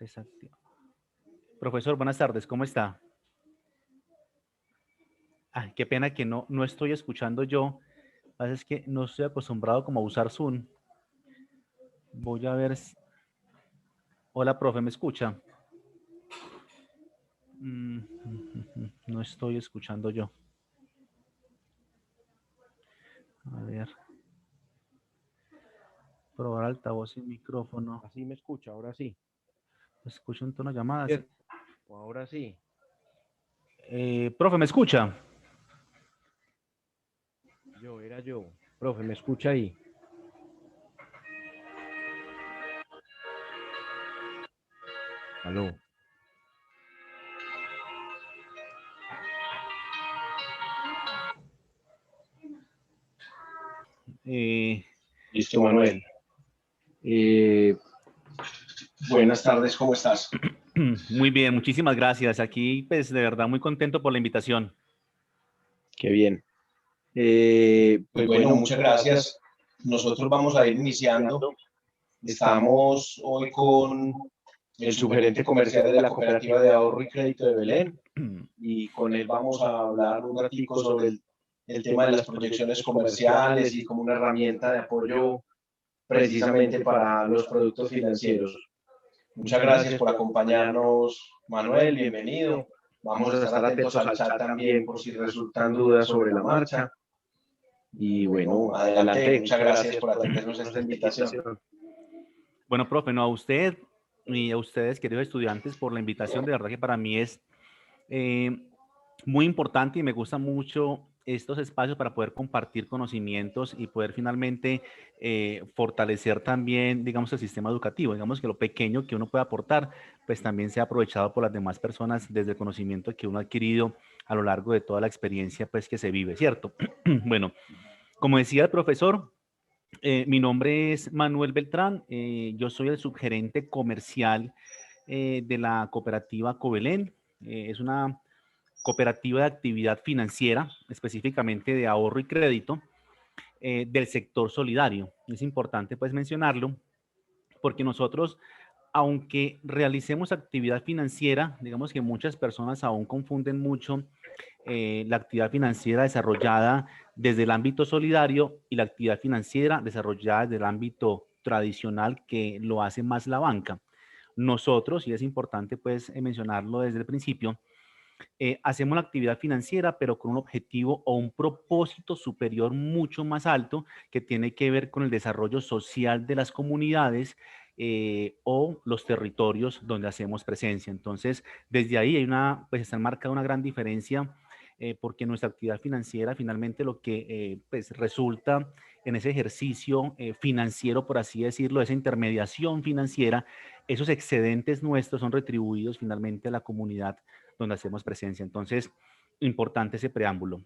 Desactiva. Profesor, buenas tardes, ¿cómo está? Ah, qué pena que no estoy escuchando yo. Lo que pasa es que no estoy acostumbrado como a usar Zoom. Voy a ver. Hola, profe, ¿me escucha? No estoy escuchando yo. A ver, probar altavoz y micrófono. Así me escucha, ahora sí. Escucho un tono de llamada. Sí. ¿Cierto? Ahora sí. Profe, ¿me escucha? Era yo. Profe, ¿me escucha ahí? Aló. Eh, Listo, Manuel. Eh, Buenas tardes, ¿cómo estás? Muy bien, muchísimas gracias. Aquí, pues, de verdad, muy contento por la invitación. Qué bien. Pues bueno, muchas gracias. Nosotros vamos a ir iniciando. Estamos hoy con el subgerente comercial de la Cooperativa de Ahorro y Crédito de Belén y con él vamos a hablar un ratico sobre el tema de las proyecciones comerciales y como una herramienta de apoyo precisamente para los productos financieros. Muchas gracias por acompañarnos, Manuel, bienvenido. Vamos a estar atentos al chat también por si resultan dudas sobre la marcha. Y bueno, adelante, muchas gracias por atendernos a esta invitación. Bueno, profe, no a usted y a ustedes, queridos estudiantes, por la invitación. De verdad que para mí es muy importante y me gusta mucho estos espacios para poder compartir conocimientos y poder finalmente fortalecer también, digamos, el sistema educativo. Digamos que lo pequeño que uno puede aportar, pues también sea aprovechado por las demás personas desde el conocimiento que uno ha adquirido a lo largo de toda la experiencia, pues, que se vive, ¿cierto? Bueno, como decía el profesor, mi nombre es Manuel Beltrán, yo soy el subgerente comercial de la cooperativa Cobelén. Es una cooperativa de actividad financiera, específicamente de ahorro y crédito, del sector solidario. Es importante pues mencionarlo porque nosotros, aunque realicemos actividad financiera, digamos que muchas personas aún confunden mucho la actividad financiera desarrollada desde el ámbito solidario y la actividad financiera desarrollada desde el ámbito tradicional que lo hace más la banca. Nosotros, y es importante pues mencionarlo desde el principio, hacemos la actividad financiera, pero con un objetivo o un propósito superior mucho más alto que tiene que ver con el desarrollo social de las comunidades o los territorios donde hacemos presencia. Entonces, desde ahí hay una, pues está marcada una gran diferencia porque nuestra actividad financiera finalmente lo que pues resulta en ese ejercicio financiero, por así decirlo, esa intermediación financiera, esos excedentes nuestros son retribuidos finalmente a la comunidad donde hacemos presencia. Entonces, importante ese preámbulo.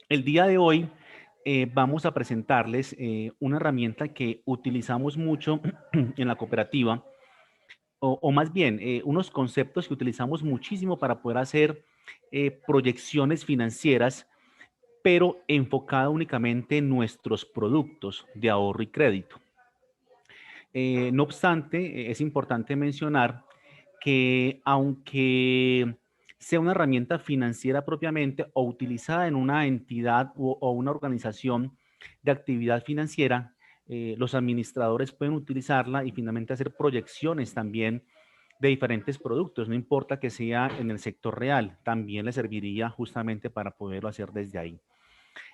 El día de hoy vamos a presentarles una herramienta que utilizamos mucho en la cooperativa, o más bien unos conceptos que utilizamos muchísimo para poder hacer proyecciones financieras, pero enfocada únicamente en nuestros productos de ahorro y crédito. No obstante, es importante mencionar que aunque sea una herramienta financiera propiamente o utilizada en una entidad o una organización de actividad financiera, los administradores pueden utilizarla y finalmente hacer proyecciones también de diferentes productos, no importa que sea en el sector real, también le serviría justamente para poderlo hacer desde ahí.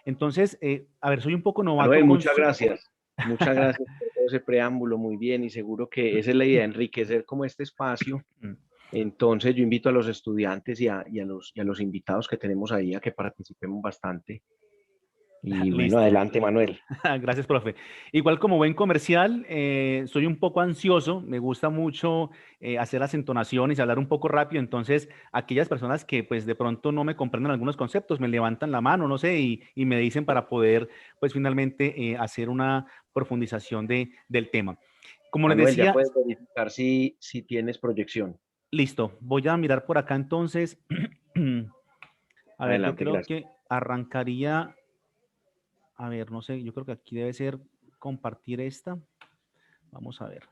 Entonces, a ver, soy un poco novato Manuel, con muchas su... gracias. Muchas gracias por todo ese preámbulo, muy bien, y seguro que esa es la idea, enriquecer como este espacio. Entonces, yo invito a los estudiantes y a los invitados que tenemos ahí a que participemos bastante. Y bueno, Listo. adelante, Manuel. Gracias, profe. Igual como buen comercial, soy un poco ansioso, me gusta mucho hacer las entonaciones y hablar un poco rápido, entonces aquellas personas que pues de pronto no me comprenden algunos conceptos, me levantan la mano, no sé, y me dicen para poder pues finalmente hacer una profundización del tema. Como les Manuel, ya decía, puedes verificar si tienes proyección. listo, voy a mirar por acá entonces. A ver, yo Adelante, creo gracias. que arrancaría, a ver, no sé, yo creo que aquí debe ser compartir esta. Vamos a ver.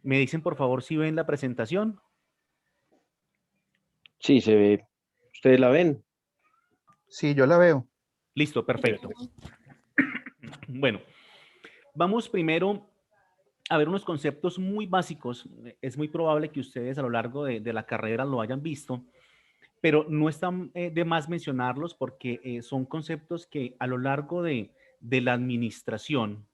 ¿Me dicen por favor si ven la presentación? Sí, se ve. ¿Ustedes la ven? Sí, yo la veo. Listo, perfecto. Bueno, vamos primero a ver unos conceptos muy básicos. Es muy probable que ustedes a lo largo de la carrera lo hayan visto, pero no están de más mencionarlos porque son conceptos que a lo largo de la administración,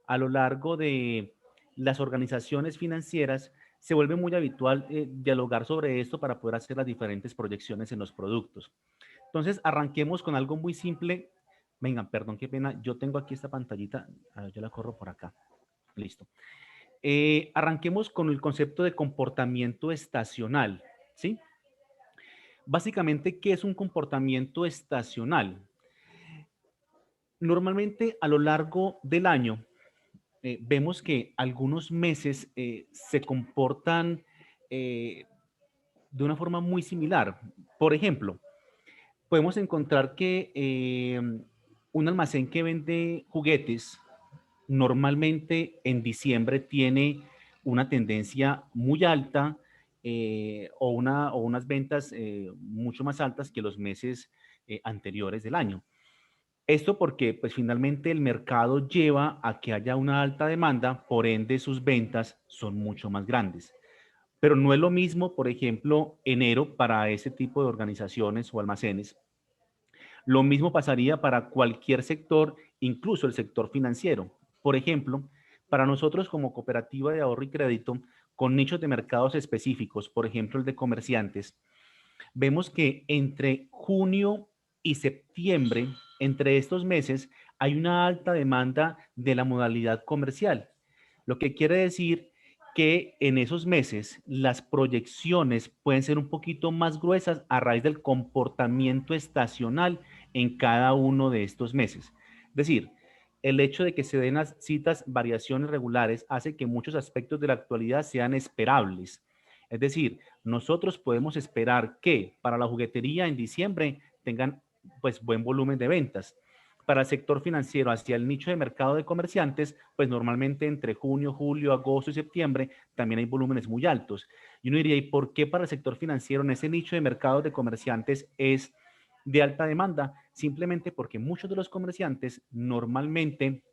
a lo largo de las organizaciones financieras, se vuelve muy habitual dialogar sobre esto para poder hacer las diferentes proyecciones en los productos. Entonces, arranquemos con algo muy simple. Vengan, perdón, qué pena. Yo tengo aquí esta pantallita. A ver, yo la corro por acá. Listo. Arranquemos con el concepto de comportamiento estacional, ¿sí? Básicamente, ¿qué es un comportamiento estacional? Normalmente, a lo largo del año, vemos que algunos meses se comportan de una forma muy similar. Por ejemplo, podemos encontrar que un almacén que vende juguetes normalmente en diciembre tiene una tendencia muy alta o unas ventas mucho más altas que los meses anteriores del año. Esto porque pues finalmente el mercado lleva a que haya una alta demanda, por ende sus ventas son mucho más grandes. Pero no es lo mismo, por ejemplo, enero para ese tipo de organizaciones o almacenes. Lo mismo pasaría para cualquier sector, incluso el sector financiero. Por ejemplo, para nosotros como cooperativa de ahorro y crédito, con nichos de mercados específicos, por ejemplo el de comerciantes, vemos que entre junio y septiembre, entre estos meses, hay una alta demanda de la modalidad comercial, lo que quiere decir que en esos meses las proyecciones pueden ser un poquito más gruesas a raíz del comportamiento estacional en cada uno de estos meses. Es decir, el hecho de que se den las citas variaciones regulares hace que muchos aspectos de la actualidad sean esperables. Es decir, nosotros podemos esperar que para la juguetería en diciembre tengan pues buen volumen de ventas. Para el sector financiero, hacia el nicho de mercado de comerciantes, pues normalmente entre junio, julio, agosto y septiembre también hay volúmenes muy altos. Y uno diría, ¿y por qué para el sector financiero en ese nicho de mercado de comerciantes es de alta demanda? Simplemente porque muchos de los comerciantes normalmente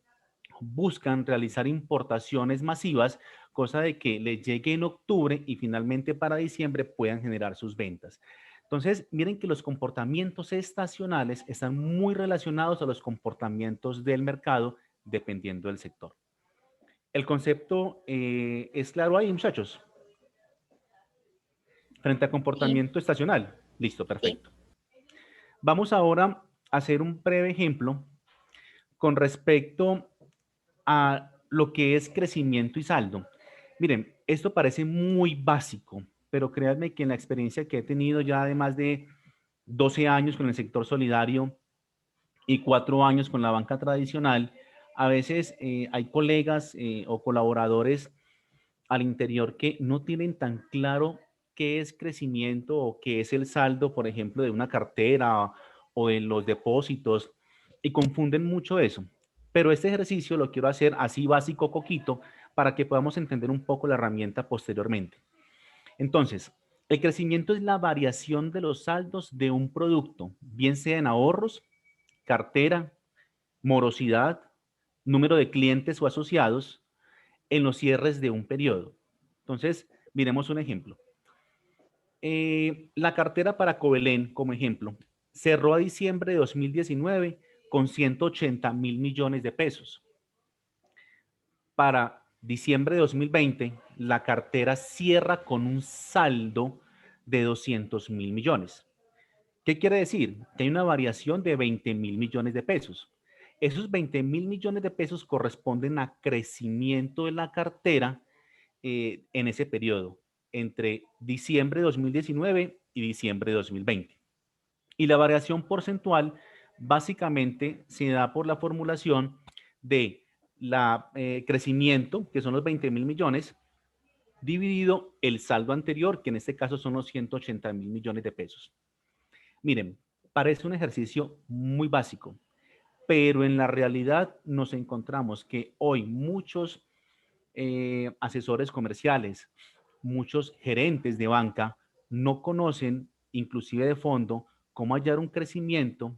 buscan realizar importaciones masivas, cosa de que les llegue en octubre y finalmente para diciembre puedan generar sus ventas. Entonces, miren que los comportamientos estacionales están muy relacionados a los comportamientos del mercado dependiendo del sector. El concepto es claro ahí, muchachos. Frente a comportamiento estacional. Listo, perfecto. Vamos ahora a hacer un breve ejemplo con respecto a lo que es crecimiento y saldo. Miren, esto parece muy básico, pero créanme que en la experiencia que he tenido ya de más de 12 años con el sector solidario y 4 años con la banca tradicional, a veces hay colegas o colaboradores al interior que no tienen tan claro qué es crecimiento o qué es el saldo, por ejemplo, de una cartera o de los depósitos y confunden mucho eso. Pero este ejercicio lo quiero hacer así básico, coquito, para que podamos entender un poco la herramienta posteriormente. Entonces, el crecimiento es la variación de los saldos de un producto, bien sea en ahorros, cartera, morosidad, número de clientes o asociados en los cierres de un periodo. Entonces, miremos un ejemplo. La cartera para Covelén, como ejemplo, cerró a diciembre de 2019 con 180.000 millones de pesos. Para diciembre de 2020, la cartera cierra con un saldo de 200.000 millones. ¿Qué quiere decir? Que hay una variación de 20.000 millones de pesos. Esos 20.000 millones de pesos corresponden a crecimiento de la cartera en ese periodo, entre diciembre de 2019 y diciembre de 2020. Y la variación porcentual básicamente se da por la formulación de la crecimiento, que son los 20.000 millones, dividido el saldo anterior, que en este caso son los 180.000 millones de pesos. Miren, parece un ejercicio muy básico, pero en la realidad nos encontramos que hoy muchos asesores comerciales, muchos gerentes de banca no conocen, inclusive de fondo, cómo hallar un crecimiento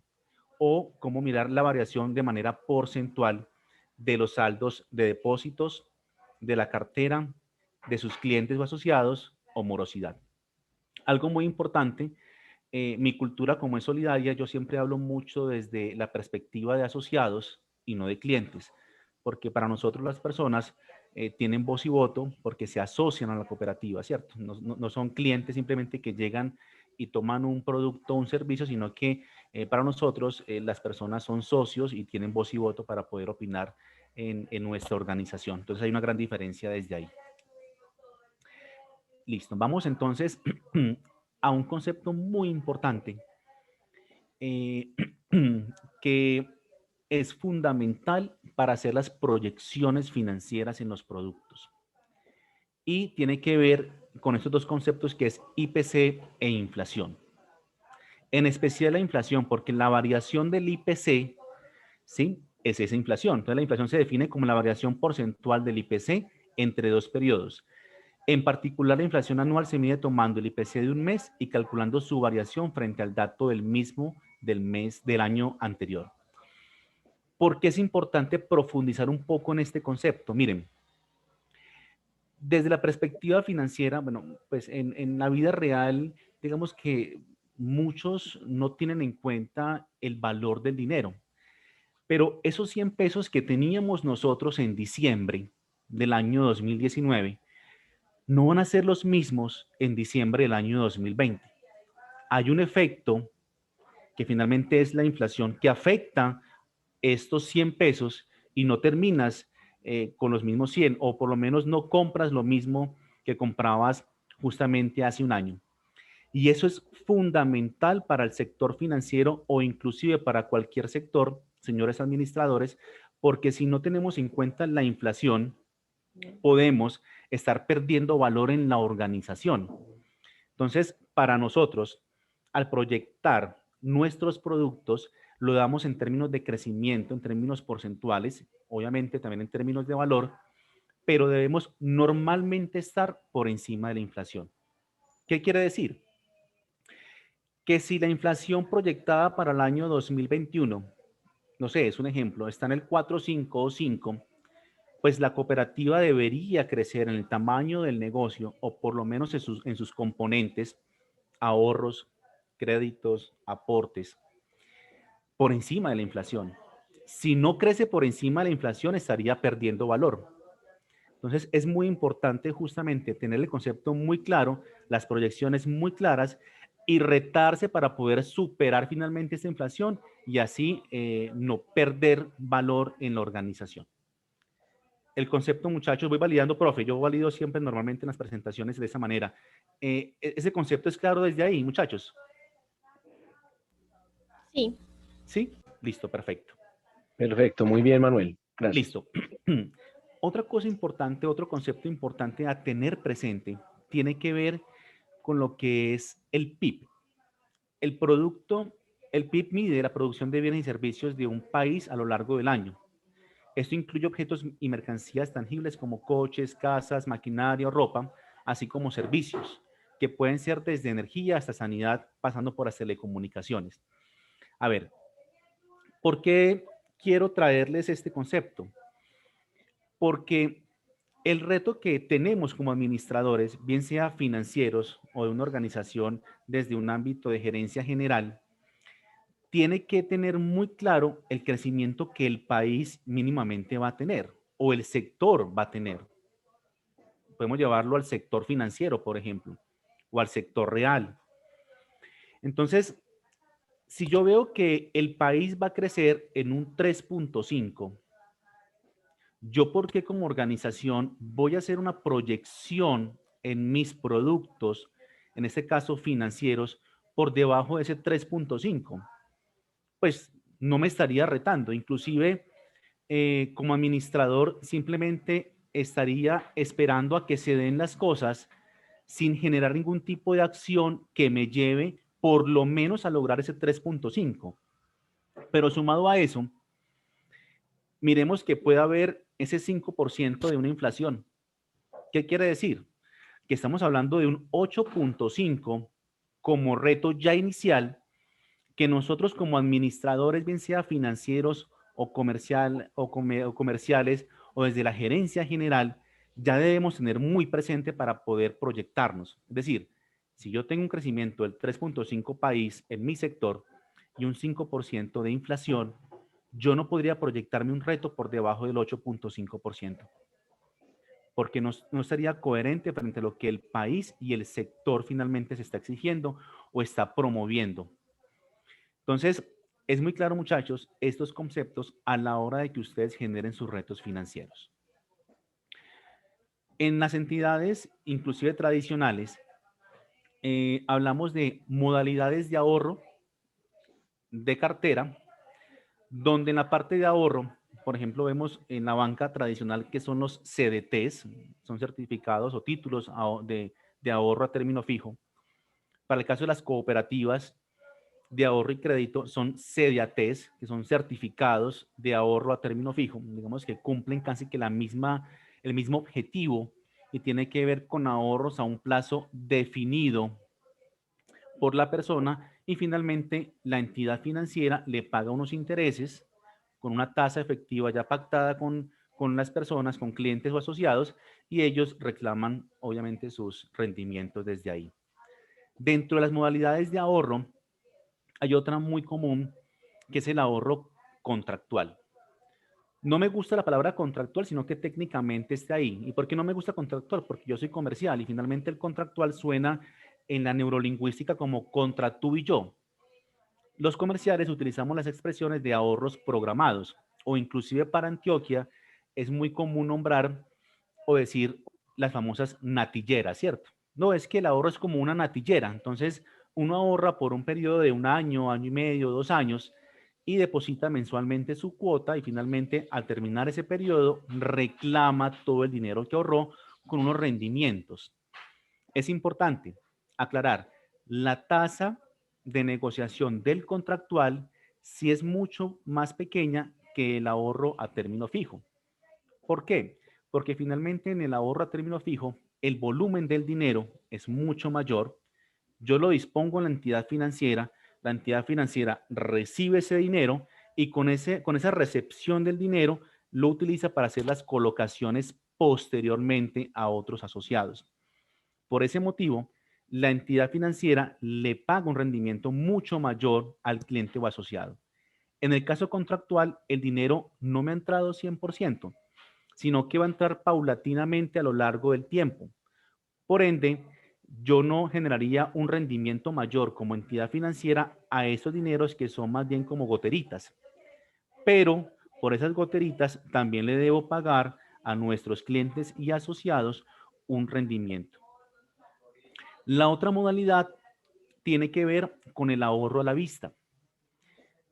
o cómo mirar la variación de manera porcentual de los saldos de depósitos, de la cartera, de sus clientes o asociados o morosidad. Algo muy importante, mi cultura como es solidaria, yo siempre hablo mucho desde la perspectiva de asociados y no de clientes, porque para nosotros las personas tienen voz y voto porque se asocian a la cooperativa, ¿cierto? No son clientes simplemente que llegan y toman un producto o un servicio, sino que para nosotros las personas son socios y tienen voz y voto para poder opinar en nuestra organización. Entonces hay una gran diferencia desde ahí. Listo, vamos entonces a un concepto muy importante que es fundamental para hacer las proyecciones financieras en los productos. Y tiene que ver con estos dos conceptos que es IPC e inflación. En especial la inflación, porque la variación del IPC, ¿sí?, es esa inflación. Entonces la inflación se define como la variación porcentual del IPC entre dos periodos. En particular, la inflación anual se mide tomando el IPC de un mes y calculando su variación frente al dato del mismo del mes del año anterior. ¿Por qué es importante profundizar un poco en este concepto? Miren, desde la perspectiva financiera, bueno, pues en la vida real, digamos que muchos no tienen en cuenta el valor del dinero, pero esos 100 pesos que teníamos nosotros en diciembre del año 2019 no van a ser los mismos en diciembre del año 2020. Hay un efecto que finalmente es la inflación que afecta estos 100 pesos y no terminas con los mismos 100 o por lo menos no compras lo mismo que comprabas justamente hace un año. Y eso es fundamental para el sector financiero o inclusive para cualquier sector, señores administradores, porque si no tenemos en cuenta la inflación, podemos estar perdiendo valor en la organización. Entonces, para nosotros, al proyectar nuestros productos, lo damos en términos de crecimiento, en términos porcentuales, obviamente también en términos de valor, pero debemos normalmente estar por encima de la inflación. ¿Qué quiere decir? Que si la inflación proyectada para el año 2021, no sé, es un ejemplo, está en el 4, 5 o 5, pues la cooperativa debería crecer en el tamaño del negocio o por lo menos en sus componentes, ahorros, créditos, aportes, por encima de la inflación. Si no crece por encima de la inflación, estaría perdiendo valor. Entonces, es muy importante justamente tener el concepto muy claro, las proyecciones muy claras y retarse para poder superar finalmente esta inflación y así no perder valor en la organización. El concepto, muchachos, voy validando, profe, yo valido siempre normalmente en las presentaciones de esa manera. ¿Ese concepto es claro desde ahí, muchachos? Sí. ¿Sí? Listo, perfecto. Perfecto, muy bien, Manuel. Gracias. Listo. Otra cosa importante, otro concepto importante a tener presente tiene que ver con lo que es el PIB. El PIB mide la producción de bienes y servicios de un país a lo largo del año. Esto incluye objetos y mercancías tangibles como coches, casas, maquinaria o ropa, así como servicios, que pueden ser desde energía hasta sanidad, pasando por las telecomunicaciones. A ver, ¿por qué quiero traerles este concepto? Porque el reto que tenemos como administradores, bien sea financieros o de una organización desde un ámbito de gerencia general, tiene que tener muy claro el crecimiento que el país mínimamente va a tener o el sector va a tener. Podemos llevarlo al sector financiero, por ejemplo, o al sector real. Entonces, si yo veo que el país va a crecer en un 3.5, ¿yo por qué como organización voy a hacer una proyección en mis productos, en este caso financieros, por debajo de ese 3.5? Pues no me estaría retando. Inclusive, como administrador, simplemente estaría esperando a que se den las cosas sin generar ningún tipo de acción que me lleve por lo menos a lograr ese 3.5. Pero sumado a eso, miremos que puede haber ese 5% de una inflación. ¿Qué quiere decir? Que estamos hablando de un 8.5 como reto ya inicial, que nosotros como administradores, bien sea financieros o comerciales o desde la gerencia general, ya debemos tener muy presente para poder proyectarnos. Es decir, si yo tengo un crecimiento del 3.5 país en mi sector y un 5% de inflación, yo no podría proyectarme un reto por debajo del 8.5%, porque no sería coherente frente a lo que el país y el sector finalmente se está exigiendo o está promoviendo. Entonces, es muy claro, muchachos, estos conceptos a la hora de que ustedes generen sus retos financieros. En las entidades, inclusive tradicionales, hablamos de modalidades de ahorro de cartera, donde en la parte de ahorro, por ejemplo, vemos en la banca tradicional que son los CDTs, son certificados o títulos de ahorro a término fijo. Para el caso de las cooperativas de ahorro y crédito son CDATs, que son certificados de ahorro a término fijo, digamos que cumplen casi que el mismo objetivo y tiene que ver con ahorros a un plazo definido por la persona y finalmente la entidad financiera le paga unos intereses con una tasa efectiva ya pactada con las personas, con clientes o asociados, y ellos reclaman obviamente sus rendimientos desde ahí. Dentro de las modalidades de ahorro, hay otra muy común que es el ahorro contractual. No me gusta la palabra contractual, sino que técnicamente esté ahí. ¿Y por qué no me gusta contractual? Porque yo soy comercial y finalmente el contractual suena en la neurolingüística como contra tú y yo. Los comerciales utilizamos las expresiones de ahorros programados o inclusive para Antioquia es muy común nombrar o decir las famosas natilleras, ¿cierto? No, es que el ahorro es como una natillera. Entonces, uno ahorra por un periodo de un año, año y medio, 2 años y deposita mensualmente su cuota y finalmente al terminar ese periodo reclama todo el dinero que ahorró con unos rendimientos. Es importante aclarar, la tasa de negociación del contractual sí es mucho más pequeña que el ahorro a término fijo. ¿Por qué? Porque finalmente en el ahorro a término fijo, el volumen del dinero es mucho mayor. Yo lo dispongo en la entidad financiera recibe ese dinero y con esa recepción del dinero lo utiliza para hacer las colocaciones posteriormente a otros asociados. Por ese motivo, la entidad financiera le paga un rendimiento mucho mayor al cliente o asociado. En el caso contractual, el dinero no me ha entrado 100%, sino que va a entrar paulatinamente a lo largo del tiempo. Por ende, yo no generaría un rendimiento mayor como entidad financiera a esos dineros que son más bien como goteritas. Pero por esas goteritas también le debo pagar a nuestros clientes y asociados un rendimiento. La otra modalidad tiene que ver con el ahorro a la vista,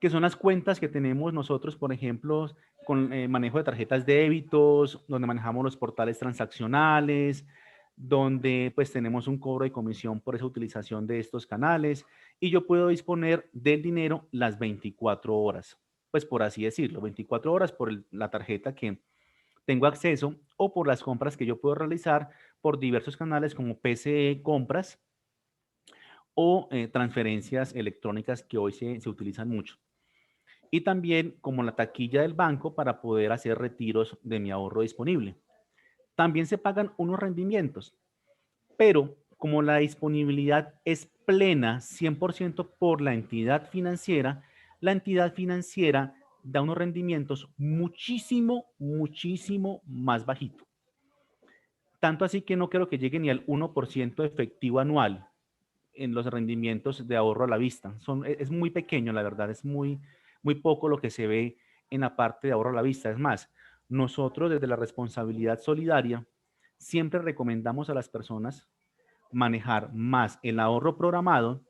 que son las cuentas que tenemos nosotros, por ejemplo, con manejo de tarjetas de débitos, donde manejamos los portales transaccionales, donde pues tenemos un cobro de comisión por esa utilización de estos canales y yo puedo disponer del dinero las 24 horas, pues por así decirlo, 24 horas por la tarjeta que tengo acceso o por las compras que yo puedo realizar por diversos canales como PCE Compras o transferencias electrónicas que hoy se utilizan mucho. Y también como la taquilla del banco para poder hacer retiros de mi ahorro disponible. También se pagan unos rendimientos, pero como la disponibilidad es plena 100% por la entidad financiera da unos rendimientos muchísimo, muchísimo más bajito. Tanto así que no creo que llegue ni al 1% efectivo anual en los rendimientos de ahorro a la vista. Es muy pequeño, la verdad, es muy, muy poco lo que se ve en la parte de ahorro a la vista. Es más, nosotros desde la responsabilidad solidaria siempre recomendamos a las personas manejar más el ahorro programado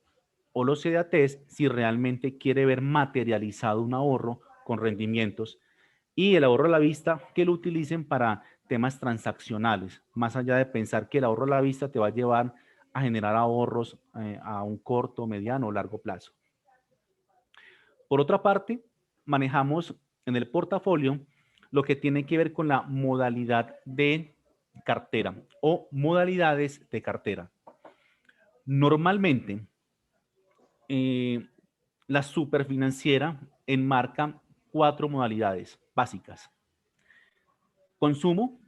o los CDATs si realmente quiere ver materializado un ahorro con rendimientos y el ahorro a la vista que lo utilicen para temas transaccionales, más allá de pensar que el ahorro a la vista te va a llevar a generar ahorros a un corto, mediano o largo plazo. Por otra parte, manejamos en el portafolio lo que tiene que ver con la modalidad de cartera o modalidades de cartera. Normalmente, la superfinanciera enmarca 4 modalidades básicas: consumo,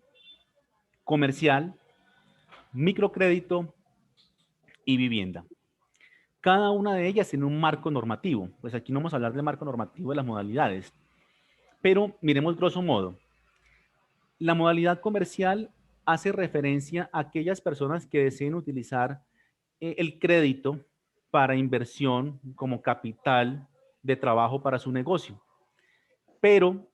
comercial, microcrédito y vivienda. Cada una de ellas tiene un marco normativo. Pues aquí no vamos a hablar del marco normativo de las modalidades, pero miremos grosso modo. La modalidad comercial hace referencia a aquellas personas que deseen utilizar el crédito para inversión como capital de trabajo para su negocio, pero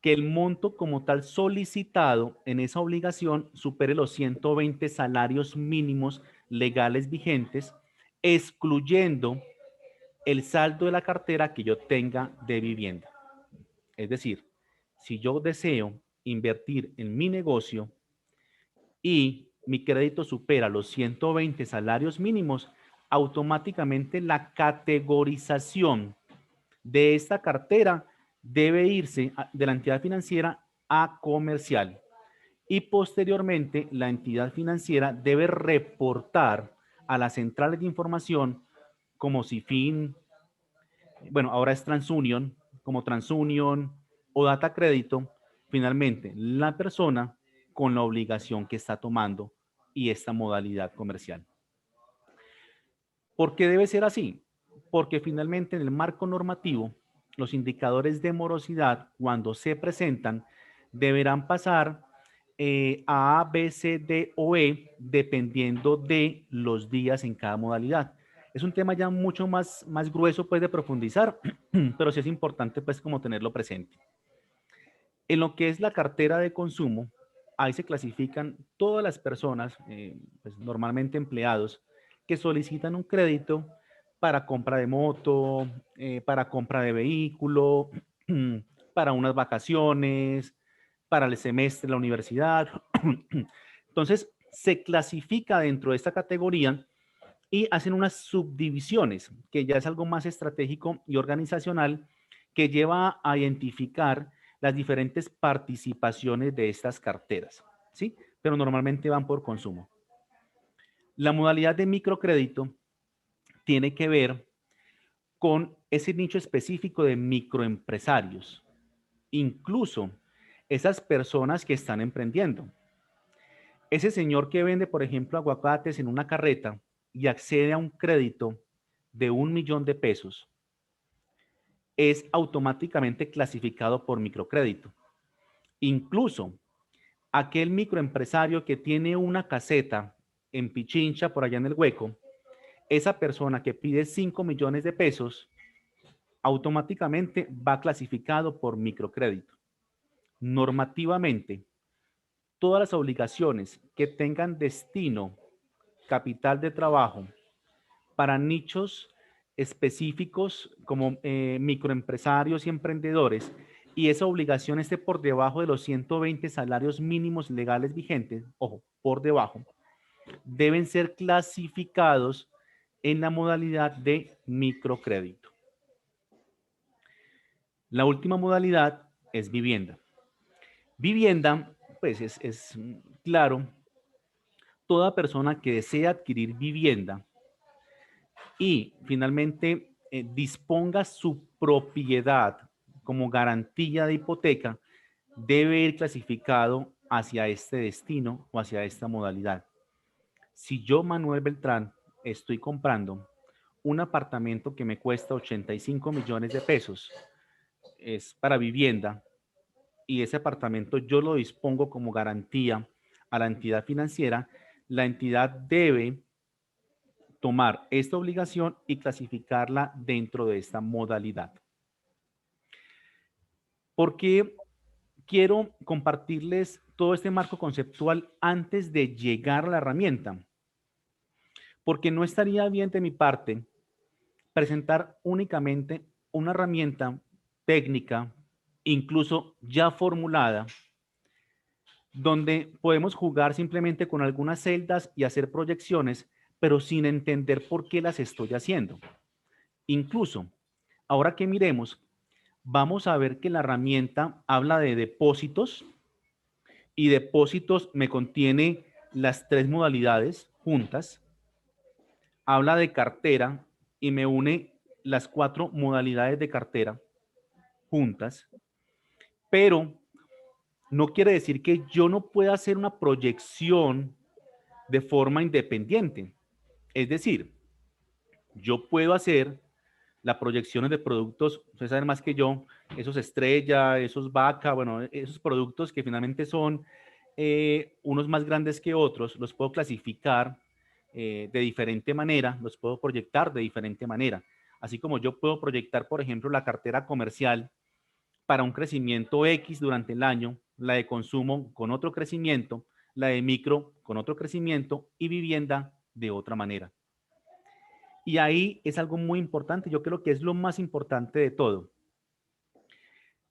que el monto como tal solicitado en esa obligación supere los 120 salarios mínimos legales vigentes, excluyendo el saldo de la cartera que yo tenga de vivienda. Es decir, si yo deseo invertir en mi negocio y mi crédito supera los 120 salarios mínimos, automáticamente la categorización de esta cartera debe irse de la entidad financiera a comercial, y posteriormente la entidad financiera debe reportar a las centrales de información como Cifin, bueno, ahora es TransUnion, como TransUnion o Data Crédito, finalmente la persona con la obligación que está tomando y esta modalidad comercial. ¿Por qué debe ser así? Porque finalmente en el marco normativo, los indicadores de morosidad, cuando se presentan, deberán pasar a B, C, D o E, dependiendo de los días en cada modalidad. Es un tema ya mucho más grueso, pues, de profundizar, pero sí es importante, pues, como tenerlo presente. En lo que es la cartera de consumo, ahí se clasifican todas las personas, pues, normalmente empleados, que solicitan un crédito para compra de moto, para compra de vehículo, para unas vacaciones, para el semestre de la universidad. Entonces, se clasifica dentro de esta categoría y hacen unas subdivisiones, que ya es algo más estratégico y organizacional, que lleva a identificar las diferentes participaciones de estas carteras, ¿sí? Pero normalmente van por consumo. La modalidad de microcrédito tiene que ver con ese nicho específico de microempresarios, incluso esas personas que están emprendiendo. Ese señor que vende, por ejemplo, aguacates en una carreta y accede a un crédito de 1 millón de pesos, es automáticamente clasificado por microcrédito. Incluso aquel microempresario que tiene una caseta en Pichincha, por allá en el Hueco, esa persona que pide 5 millones de pesos, automáticamente va clasificado por microcrédito. Normativamente, todas las obligaciones que tengan destino capital de trabajo para nichos específicos como microempresarios y emprendedores, y esa obligación esté por debajo de los 120 salarios mínimos legales vigentes, ojo, por debajo, deben ser clasificados en la modalidad de microcrédito. La última modalidad es vivienda. Vivienda, pues es claro, toda persona que desea adquirir vivienda y finalmente disponga su propiedad como garantía de hipoteca, debe ir clasificado hacia este destino o hacia esta modalidad. Si yo, Manuel Beltrán, estoy comprando un apartamento que me cuesta 85 millones de pesos, es para vivienda, y ese apartamento yo lo dispongo como garantía a la entidad financiera, la entidad debe tomar esta obligación y clasificarla dentro de esta modalidad. ¿Por qué quiero compartirles todo este marco conceptual antes de llegar a la herramienta? Porque no estaría bien de mi parte presentar únicamente una herramienta técnica, incluso ya formulada, donde podemos jugar simplemente con algunas celdas y hacer proyecciones, pero sin entender por qué las estoy haciendo. Incluso, ahora que miremos, vamos a ver que la herramienta habla de depósitos y depósitos me contiene las tres modalidades juntas. Habla de cartera y me une las cuatro modalidades de cartera juntas, pero no quiere decir que yo no pueda hacer una proyección de forma independiente. Es decir, yo puedo hacer las proyecciones de productos, ustedes saben más que yo, esos Estrella, esos Vaca, bueno, esos productos que finalmente son unos más grandes que otros, los puedo clasificar de diferente manera, los puedo proyectar de diferente manera. Así como yo puedo proyectar, por ejemplo, la cartera comercial para un crecimiento X durante el año, la de consumo con otro crecimiento, la de micro con otro crecimiento y vivienda de otra manera. Y ahí es algo muy importante, yo creo que es lo más importante de todo.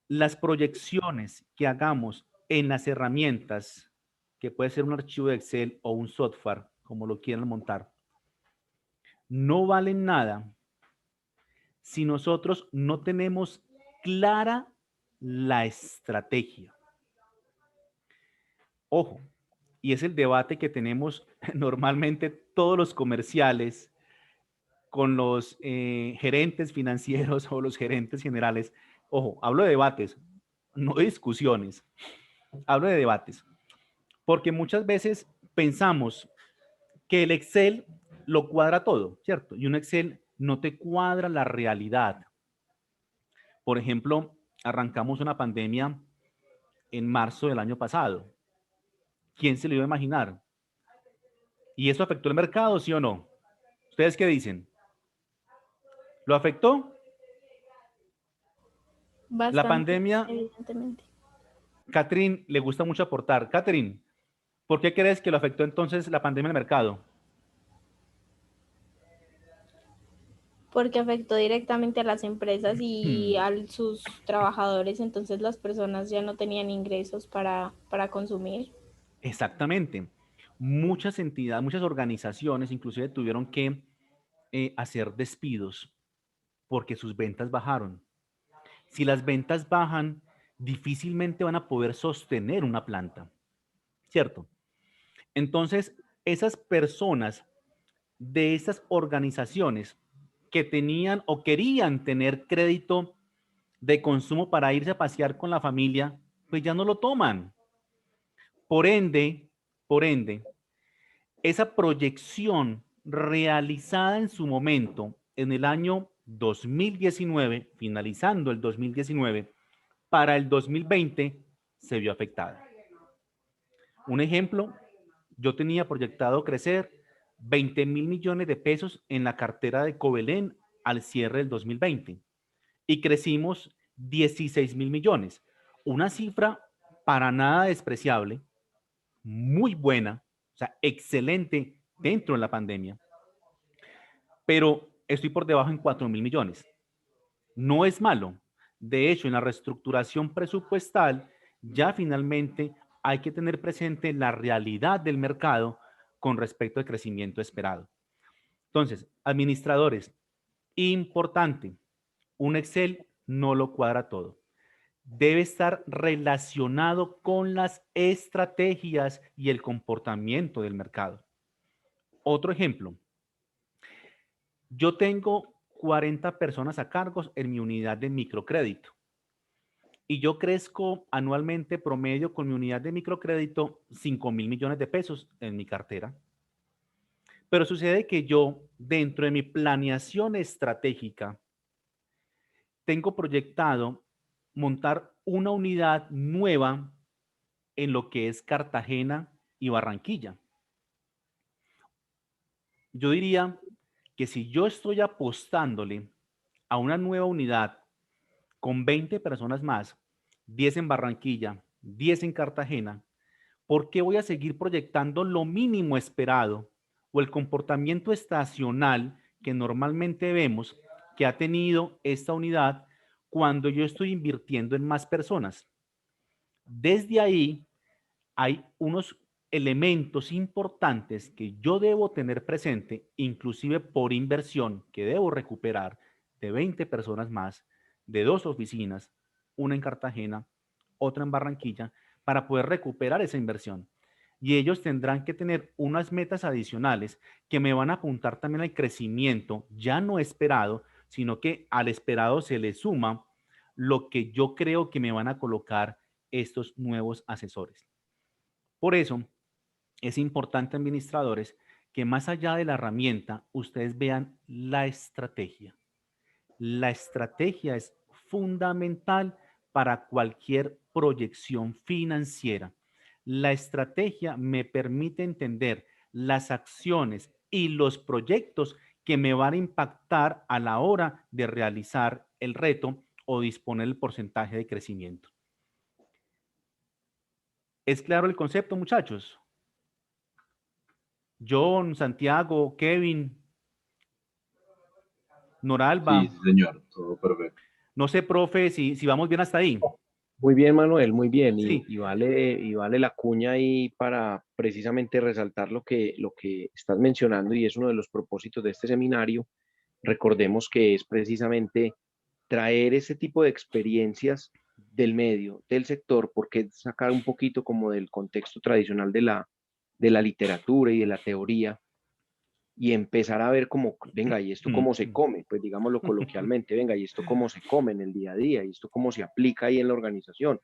Las proyecciones que hagamos en las herramientas, que puede ser un archivo de Excel o un software, como lo quieran montar, no valen nada si nosotros no tenemos clara la estrategia. Ojo, y es el debate que tenemos normalmente todos los comerciales con los gerentes financieros o los gerentes generales. Ojo, hablo de debates, no de discusiones. Hablo de debates. Porque muchas veces pensamos que el Excel lo cuadra todo, ¿cierto? Y un Excel no te cuadra la realidad. Por ejemplo, arrancamos una pandemia en marzo del año pasado. ¿Quién se lo iba a imaginar? ¿Y eso afectó el mercado, sí o no? ¿Ustedes qué dicen? ¿Lo afectó? La Bastante, pandemia, evidentemente. Catherine le gusta mucho aportar. Catherine, ¿por qué crees que lo afectó entonces la pandemia al mercado? Porque afectó directamente a las empresas y a sus trabajadores, entonces las personas ya no tenían ingresos para consumir. Exactamente. Muchas entidades, muchas organizaciones inclusive tuvieron que hacer despidos porque sus ventas bajaron. Si las ventas bajan, difícilmente van a poder sostener una planta, ¿cierto? Entonces, esas personas de esas organizaciones que tenían o querían tener crédito de consumo para irse a pasear con la familia, pues ya no lo toman. Por ende, esa proyección realizada en su momento en el año 2019, finalizando el 2019, para el 2020 se vio afectada. Un ejemplo, yo tenía proyectado crecer 20.000 millones de pesos en la cartera de Covelén al cierre del 2020 y crecimos 16.000 millones. Una cifra para nada despreciable, muy buena, o sea, excelente dentro de la pandemia, pero estoy por debajo en 4.000 millones. No es malo. De hecho, en la reestructuración presupuestal, ya finalmente hay que tener presente la realidad del mercado con respecto al crecimiento esperado. Entonces, administradores, importante, un Excel no lo cuadra todo. Debe estar relacionado con las estrategias y el comportamiento del mercado. Otro ejemplo, yo tengo 40 personas a cargo en mi unidad de microcrédito y yo crezco anualmente promedio con mi unidad de microcrédito 5.000 millones de pesos en mi cartera. Pero sucede que yo, dentro de mi planeación estratégica, tengo proyectado montar una unidad nueva en lo que es Cartagena y Barranquilla. Yo diría que si yo estoy apostándole a una nueva unidad con 20 personas más, 10 en Barranquilla, 10 en Cartagena, ¿por qué voy a seguir proyectando lo mínimo esperado o el comportamiento estacional que normalmente vemos que ha tenido esta unidad cuando yo estoy invirtiendo en más personas? Desde ahí hay unos elementos importantes que yo debo tener presente, inclusive por inversión que debo recuperar de 20 personas más, de 2 oficinas, una en Cartagena, otra en Barranquilla, para poder recuperar esa inversión. Y ellos tendrán que tener unas metas adicionales que me van a apuntar también al crecimiento ya no esperado, sino que al esperado se le suma lo que yo creo que me van a colocar estos nuevos asesores. Por eso es importante, administradores, que más allá de la herramienta, ustedes vean la estrategia. La estrategia es fundamental para cualquier proyección financiera. La estrategia me permite entender las acciones y los proyectos que me van a impactar a la hora de realizar el reto o disponer el porcentaje de crecimiento. ¿Es claro el concepto, muchachos? John, Santiago, Kevin, Noralba. Sí, señor, todo perfecto. No sé, profe, si vamos bien hasta ahí. Muy bien, Manuel, muy bien. Sí. Y vale la cuña ahí para precisamente resaltar lo que estás mencionando y es uno de los propósitos de este seminario. Recordemos que es precisamente traer ese tipo de experiencias del medio, del sector, porque sacar un poquito como del contexto tradicional de la literatura y de la teoría y empezar a ver cómo, venga, ¿y esto cómo se come? Pues digámoslo coloquialmente, venga, ¿y esto cómo se come en el día a día? ¿Y esto cómo se aplica ahí en la organización?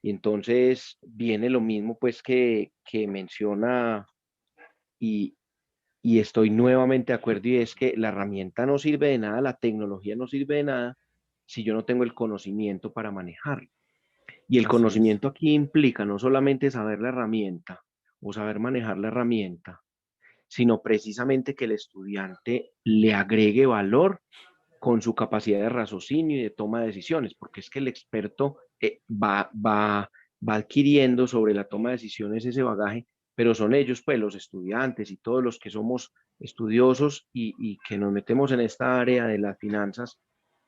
Y entonces viene lo mismo pues que menciona y, y estoy nuevamente de acuerdo y es que la herramienta no sirve de nada, la tecnología no sirve de nada si yo no tengo el conocimiento para manejarlo. Y el Así es. conocimiento aquí implica no solamente saber la herramienta o saber manejar la herramienta, sino precisamente que el estudiante le agregue valor con su capacidad de raciocinio y de toma de decisiones, porque es que el experto va adquiriendo sobre la toma de decisiones ese bagaje, pero son ellos, pues los estudiantes y todos los que somos estudiosos y que nos metemos en esta área de las finanzas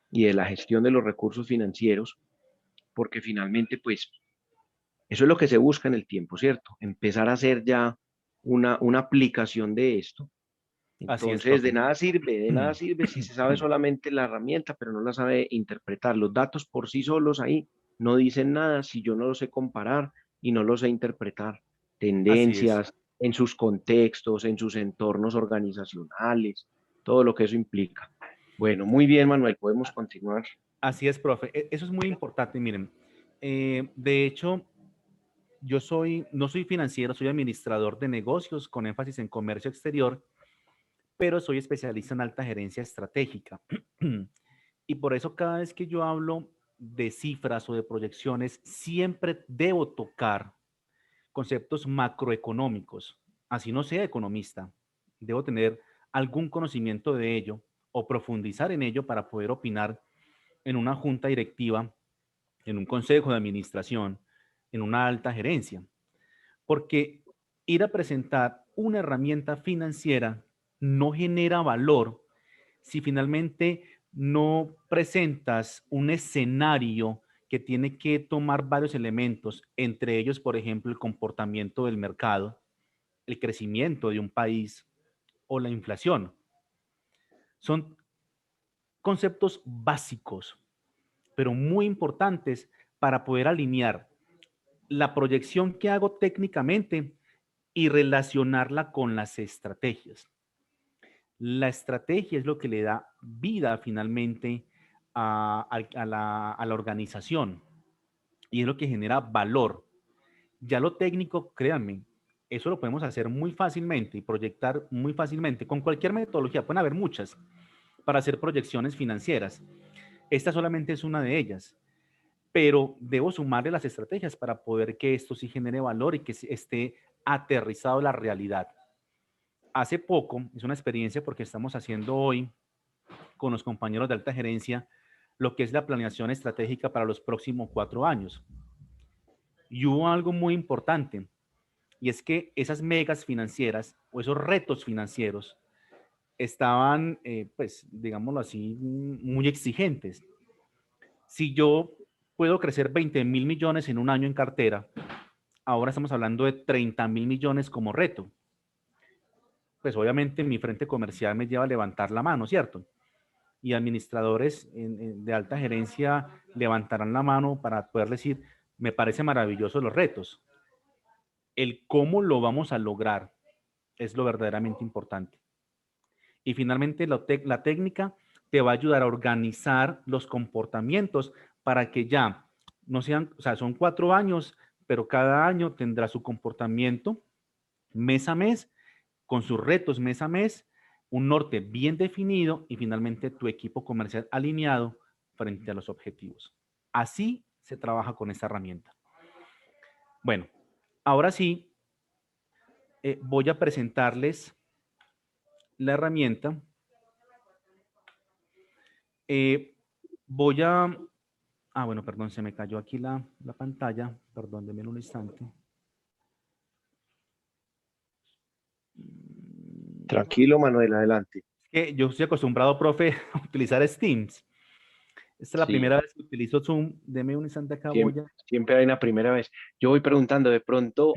y de la gestión de los recursos financieros, porque finalmente, pues, eso es lo que se busca en el tiempo, ¿cierto? Empezar a hacer ya una aplicación de esto. Así es, Entonces, profe. de nada sirve si se sabe solamente la herramienta, pero no la sabe interpretar. Los datos por sí solos ahí no dicen nada si yo no los sé comparar y no los sé interpretar. Así es. Tendencias en sus contextos, en sus entornos organizacionales, todo lo que eso implica. Bueno, muy bien, Manuel, podemos continuar. Así es, profe. Eso es muy importante, miren. De hecho, yo no soy financiero, soy administrador de negocios con énfasis en comercio exterior, pero soy especialista en alta gerencia estratégica. Y por eso cada vez que yo hablo de cifras o de proyecciones, siempre debo tocar conceptos macroeconómicos. Así no sea economista, debo tener algún conocimiento de ello o profundizar en ello para poder opinar en una junta directiva, en un consejo de administración, en una alta gerencia. Porque ir a presentar una herramienta financiera no genera valor si finalmente no presentas un escenario que tiene que tomar varios elementos, entre ellos, por ejemplo, el comportamiento del mercado, el crecimiento de un país o la inflación. Son conceptos básicos, pero muy importantes para poder alinear la proyección que hago técnicamente y relacionarla con las estrategias. La estrategia es lo que le da vida finalmente a la organización y es lo que genera valor. Ya lo técnico, créanme, eso lo podemos hacer muy fácilmente y proyectar muy fácilmente con cualquier metodología. Pueden haber muchas para hacer proyecciones financieras. Esta solamente es una de ellas, pero debo sumarle las estrategias para poder que esto sí genere valor y que esté aterrizado a la realidad. Hace poco, es una experiencia porque estamos haciendo hoy con los compañeros de alta gerencia lo que es la planeación estratégica para los próximos 4 años. Y hubo algo muy importante, y es que esas megas financieras o esos retos financieros estaban, pues, digámoslo así, muy exigentes. Si yo puedo crecer 20.000 millones en un año en cartera, ahora estamos hablando de 30.000 millones como reto. Pues obviamente mi frente comercial me lleva a levantar la mano, ¿cierto? y administradores de alta gerencia levantarán la mano para poder decir, me parece maravilloso los retos. El cómo lo vamos a lograr es lo verdaderamente importante. Y finalmente la técnica te va a ayudar a organizar los comportamientos para que ya no sean, o sea, son 4 años, pero cada año tendrá su comportamiento mes a mes, con sus retos mes a mes, un norte bien definido y finalmente tu equipo comercial alineado frente a los objetivos. Así se trabaja con esta herramienta. Bueno, ahora sí, voy a presentarles la herramienta. Bueno, perdón, se me cayó aquí la pantalla. Perdón, denme un instante. Tranquilo, Manuel, adelante. Es que yo estoy acostumbrado, profe, a utilizar Teams. Esta es la primera vez que utilizo Zoom. Deme un instante acá. Siempre hay una primera vez. Yo voy preguntando, de pronto,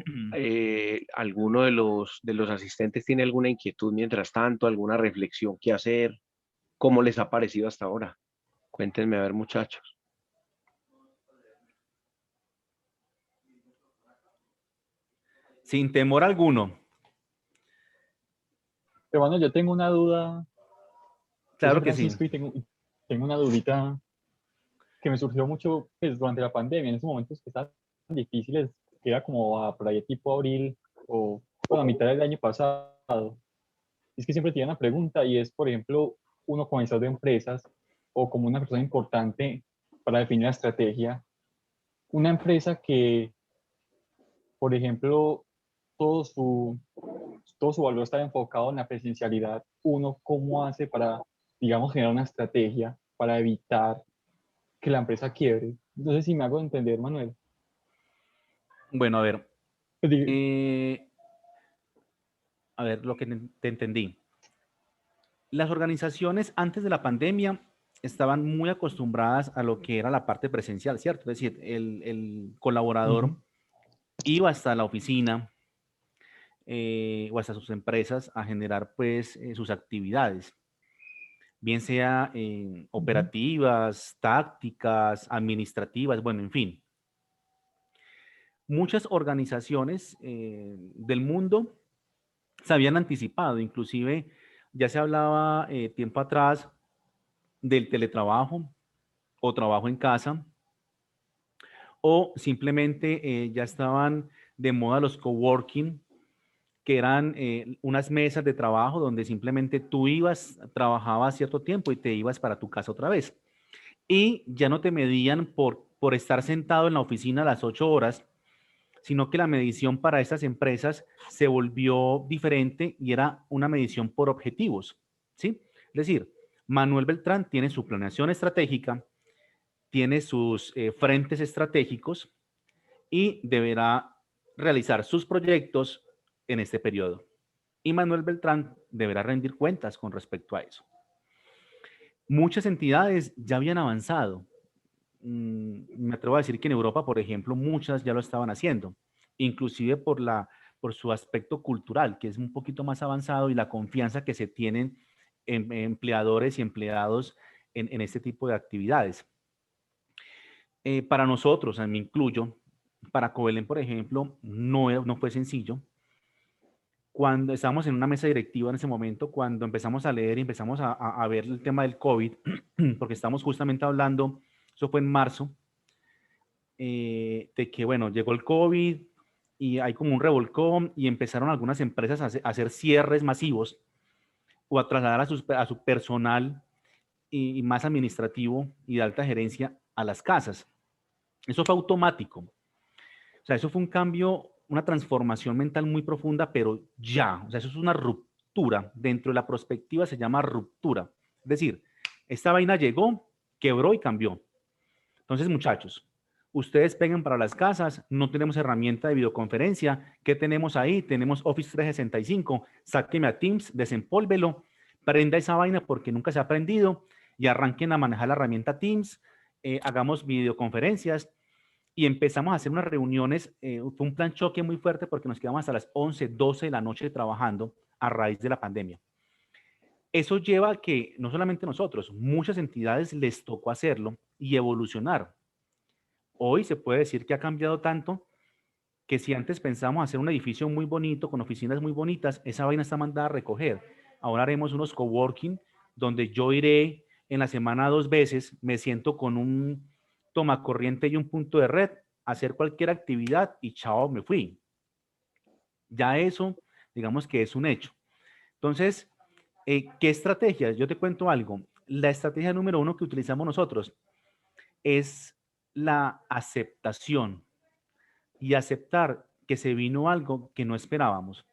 ¿alguno de los asistentes tiene alguna inquietud mientras tanto, alguna reflexión que hacer? ¿Cómo les ha parecido hasta ahora? Cuéntenme, a ver, muchachos. Sin temor alguno. Pero bueno, yo tengo una duda. Claro que sí. Tengo una dudita que me surgió mucho pues, durante la pandemia, en esos momentos que estaban difíciles, que era como por ahí tipo abril o a mitad del año pasado. Es que siempre tenía una pregunta y es, por ejemplo, uno como asesor de empresas o como una persona importante para definir la estrategia, una empresa que, por ejemplo, todo su valor está enfocado en la presencialidad, uno cómo hace para, digamos, generar una estrategia para evitar que la empresa quiebre. No sé si me hago entender, Manuel. Bueno, a ver. A ver, lo que te entendí. Las organizaciones antes de la pandemia estaban muy acostumbradas a lo que era la parte presencial, ¿cierto? Es decir, el colaborador iba hasta la oficina o hasta sus empresas a generar, pues, sus actividades. Bien sea operativas, tácticas, administrativas, bueno, en fin. Muchas organizaciones del mundo se habían anticipado, inclusive ya se hablaba tiempo atrás del teletrabajo o trabajo en casa, o simplemente ya estaban de moda los coworking, que eran unas mesas de trabajo donde simplemente tú ibas, trabajabas cierto tiempo y te ibas para tu casa otra vez. Y ya no te medían por estar sentado en la oficina a las 8 horas, sino que la medición para estas empresas se volvió diferente y era una medición por objetivos, ¿sí? Es decir, Manuel Beltrán tiene su planeación estratégica, tiene sus frentes estratégicos y deberá realizar sus proyectos en este periodo. Y Manuel Beltrán deberá rendir cuentas con respecto a eso. Muchas entidades ya habían avanzado. Me atrevo a decir que en Europa, por ejemplo, muchas ya lo estaban haciendo, inclusive por su aspecto cultural, que es un poquito más avanzado y la confianza que se tienen en empleadores y empleados en este tipo de actividades. Para nosotros, me incluyo, para Covelem, por ejemplo, no fue sencillo. Cuando estábamos en una mesa directiva en ese momento, cuando empezamos a leer y empezamos a ver el tema del COVID, porque estamos justamente hablando, eso fue en marzo, de que, bueno, llegó el COVID y hay como un revolcón y empezaron algunas empresas a hacer cierres masivos o a trasladar a su personal y más administrativo y de alta gerencia a las casas. Eso fue automático. O sea, eso fue un cambio, una transformación mental muy profunda, pero ya, o sea, eso es una ruptura. Dentro de la perspectiva se llama ruptura. Es decir, esta vaina llegó, quebró y cambió. Entonces, muchachos, ustedes peguen para las casas, no tenemos herramienta de videoconferencia. ¿Qué tenemos ahí? Tenemos Office 365, sáqueme a Teams, desempólvelo, prenda esa vaina porque nunca se ha aprendido y arranquen a manejar la herramienta Teams, hagamos videoconferencias y empezamos a hacer unas reuniones. Fue un plan choque muy fuerte porque nos quedamos hasta las 11, 12 de la noche trabajando a raíz de la pandemia. Eso lleva a que no solamente nosotros, muchas entidades les tocó hacerlo y evolucionar. Hoy se puede decir que ha cambiado tanto que si antes pensábamos hacer un edificio muy bonito, con oficinas muy bonitas, esa vaina está mandada a recoger. Ahora haremos unos coworking donde yo iré en la semana 2 veces, me siento con un tomacorriente y un punto de red, hacer cualquier actividad y chao, me fui. Ya eso, digamos que es un hecho. Entonces, ¿qué estrategias? Yo te cuento algo. La estrategia número 1 que utilizamos nosotros es la aceptación y aceptar que se vino algo que no esperábamos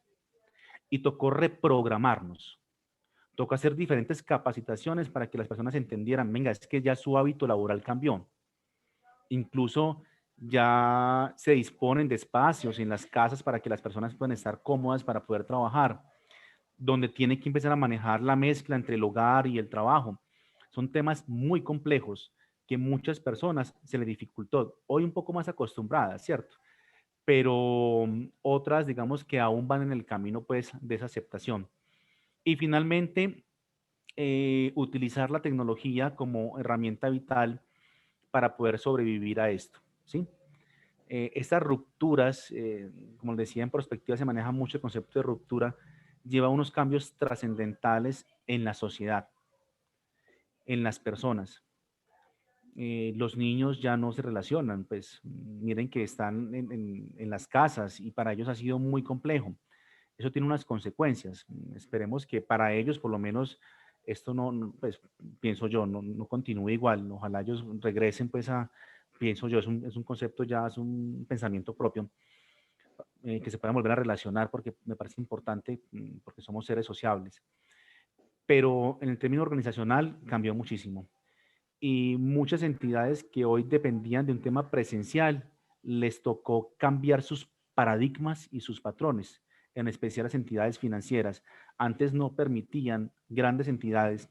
y tocó reprogramarnos. Tocó hacer diferentes capacitaciones para que las personas entendieran, venga, es que ya su hábito laboral cambió. Incluso ya se disponen de espacios en las casas para que las personas puedan estar cómodas para poder trabajar, donde tiene que empezar a manejar la mezcla entre el hogar y el trabajo. Son temas muy complejos que muchas personas se les dificultó. Hoy un poco más acostumbradas, ¿cierto? Pero otras, digamos que aún van en el camino, pues, de esa aceptación. Y finalmente, utilizar la tecnología como herramienta vital para poder sobrevivir a esto, ¿sí? Estas rupturas, como les decía, en perspectiva se maneja mucho el concepto de ruptura, lleva unos cambios trascendentales en la sociedad, en las personas. Los niños ya no se relacionan, pues miren que están en las casas y para ellos ha sido muy complejo. Eso tiene unas consecuencias. Esperemos que para ellos por lo menos esto pues pienso yo, no continúe igual. Ojalá ellos regresen pues pienso yo, es un concepto ya, es un pensamiento propio, que se puedan volver a relacionar porque me parece importante, porque somos seres sociables. Pero en el término organizacional cambió muchísimo y muchas entidades que hoy dependían de un tema presencial, les tocó cambiar sus paradigmas y sus patrones, en especial las entidades financieras. Antes no permitían grandes entidades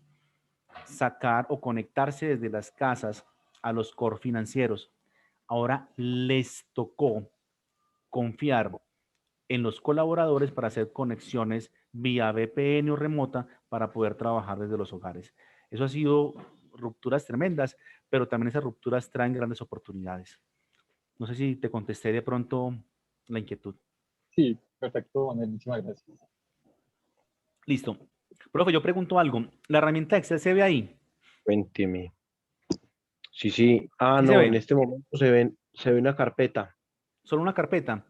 sacar o conectarse desde las casas a los core financieros. Ahora les tocó confiar en los colaboradores para hacer conexiones vía VPN o remota para poder trabajar desde los hogares. Eso ha sido rupturas tremendas, pero también esas rupturas traen grandes oportunidades. No sé si te contesté de pronto la inquietud. Sí, perfecto, Manuel, muchísimas gracias. Listo. Profe, yo pregunto algo. ¿La herramienta Excel se ve ahí? Cuénteme. Sí, sí. Ah, ¿Sí se no, en ve? este momento se ve una carpeta. Solo una carpeta. La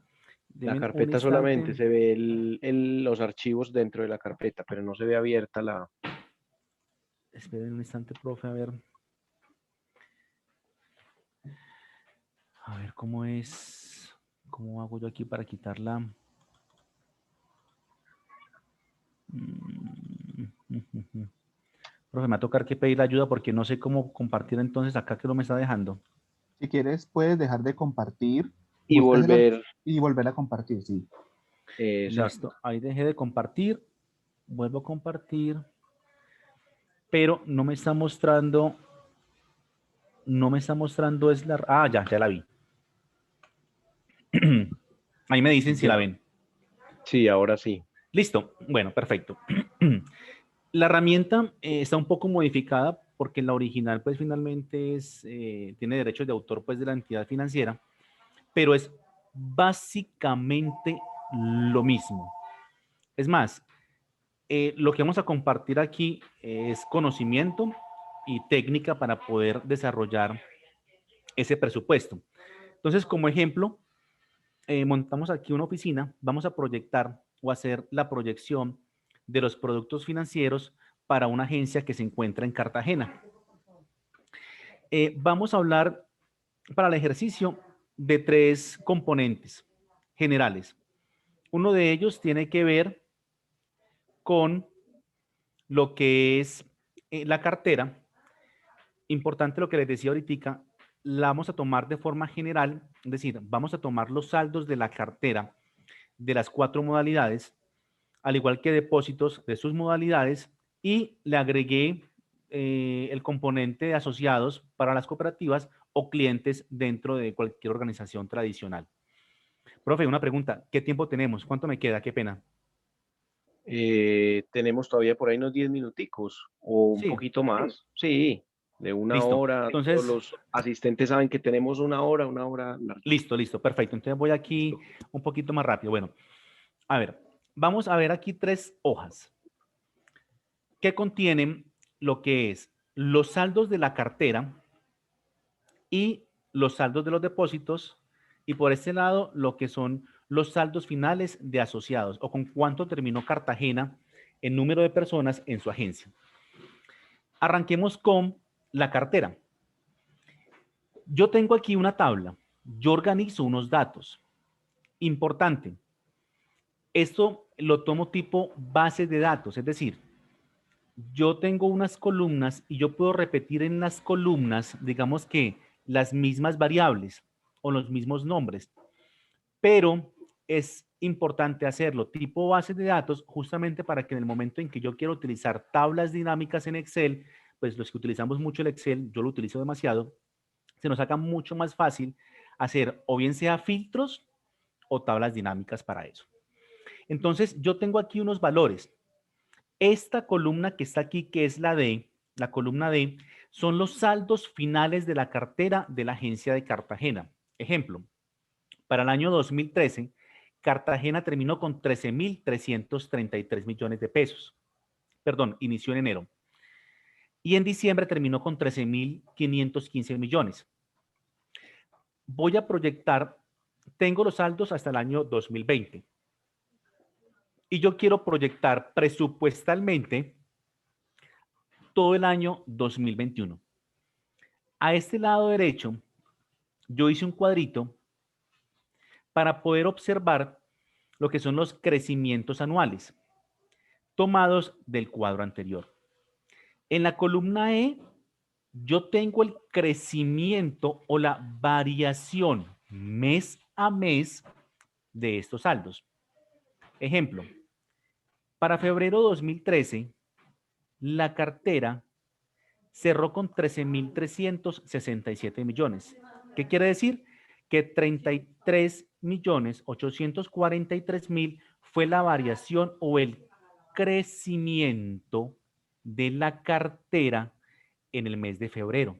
Deme un carpeta solamente, instante. se ve los archivos dentro de la carpeta, pero no se ve abierta la... Esperen un instante, profe, a ver. A ver cómo es. ¿Cómo hago yo aquí para quitarla? Profe, me va a tocar que pedir ayuda porque no sé cómo compartir entonces acá que no me está dejando. Si quieres, puedes dejar de compartir Y y volver a compartir, sí. Listo, ahí dejé de compartir. Vuelvo a compartir. Pero no me está mostrando. No me está mostrando es la... Ah, ya la vi. Ahí me dicen si la ven. Sí, ahora sí. Listo. Bueno, perfecto. La herramienta está un poco modificada porque la original pues finalmente tiene derechos de autor pues de la entidad financiera, pero es básicamente lo mismo. Es más, lo que vamos a compartir aquí es conocimiento y técnica para poder desarrollar ese presupuesto. Entonces, como ejemplo, montamos aquí una oficina, vamos a proyectar o hacer la proyección de los productos financieros para una agencia que se encuentra en Cartagena. Vamos a hablar para el ejercicio de 3 componentes generales. Uno de ellos tiene que ver con lo que es la cartera. Importante lo que les decía ahorita, la vamos a tomar de forma general, es decir, vamos a tomar los saldos de la cartera de las 4 modalidades, al igual que depósitos de sus modalidades, y le agregué el componente de asociados para las cooperativas o clientes dentro de cualquier organización tradicional. Profe, una pregunta, ¿qué tiempo tenemos? ¿Cuánto me queda? Qué pena. Tenemos todavía por ahí unos 10 minuticos o un Sí, poquito más. Sí, de una listo. hora. Todos Entonces, los asistentes saben que tenemos una hora larga. listo, perfecto. Entonces voy aquí un poquito más rápido. Bueno, a ver, vamos a ver aquí 3 hojas que contienen lo que es los saldos de la cartera y los saldos de los depósitos, y por este lado lo que son los saldos finales de asociados o con cuánto terminó Cartagena en número de personas en su agencia. Arranquemos con la cartera. Yo tengo aquí una tabla. Yo organizo unos datos. Importante. Esto lo tomo tipo base de datos, es decir, yo tengo unas columnas y yo puedo repetir en las columnas, digamos que las mismas variables o los mismos nombres, pero es importante hacerlo tipo base de datos justamente para que en el momento en que yo quiero utilizar tablas dinámicas en Excel, pues los que utilizamos mucho el Excel, yo lo utilizo demasiado, se nos haga mucho más fácil hacer o bien sea filtros o tablas dinámicas para eso. Entonces, yo tengo aquí unos valores. Esta columna que está aquí, que es la D, la columna D, son los saldos finales de la cartera de la agencia de Cartagena. Ejemplo, para el año 2013, Cartagena terminó con 13.333 millones de pesos. Perdón, inició en enero. Y en diciembre terminó con 13.515 millones. Voy a proyectar, tengo los saldos hasta el año 2020. Y yo quiero proyectar presupuestalmente todo el año 2021. A este lado derecho, yo hice un cuadrito para poder observar lo que son los crecimientos anuales tomados del cuadro anterior. En la columna E, yo tengo el crecimiento o la variación mes a mes de estos saldos. Ejemplo, para febrero 2013, la cartera cerró con 13.367 millones. ¿Qué quiere decir? Que 33.843.000 fue la variación o el crecimiento de la cartera en el mes de febrero.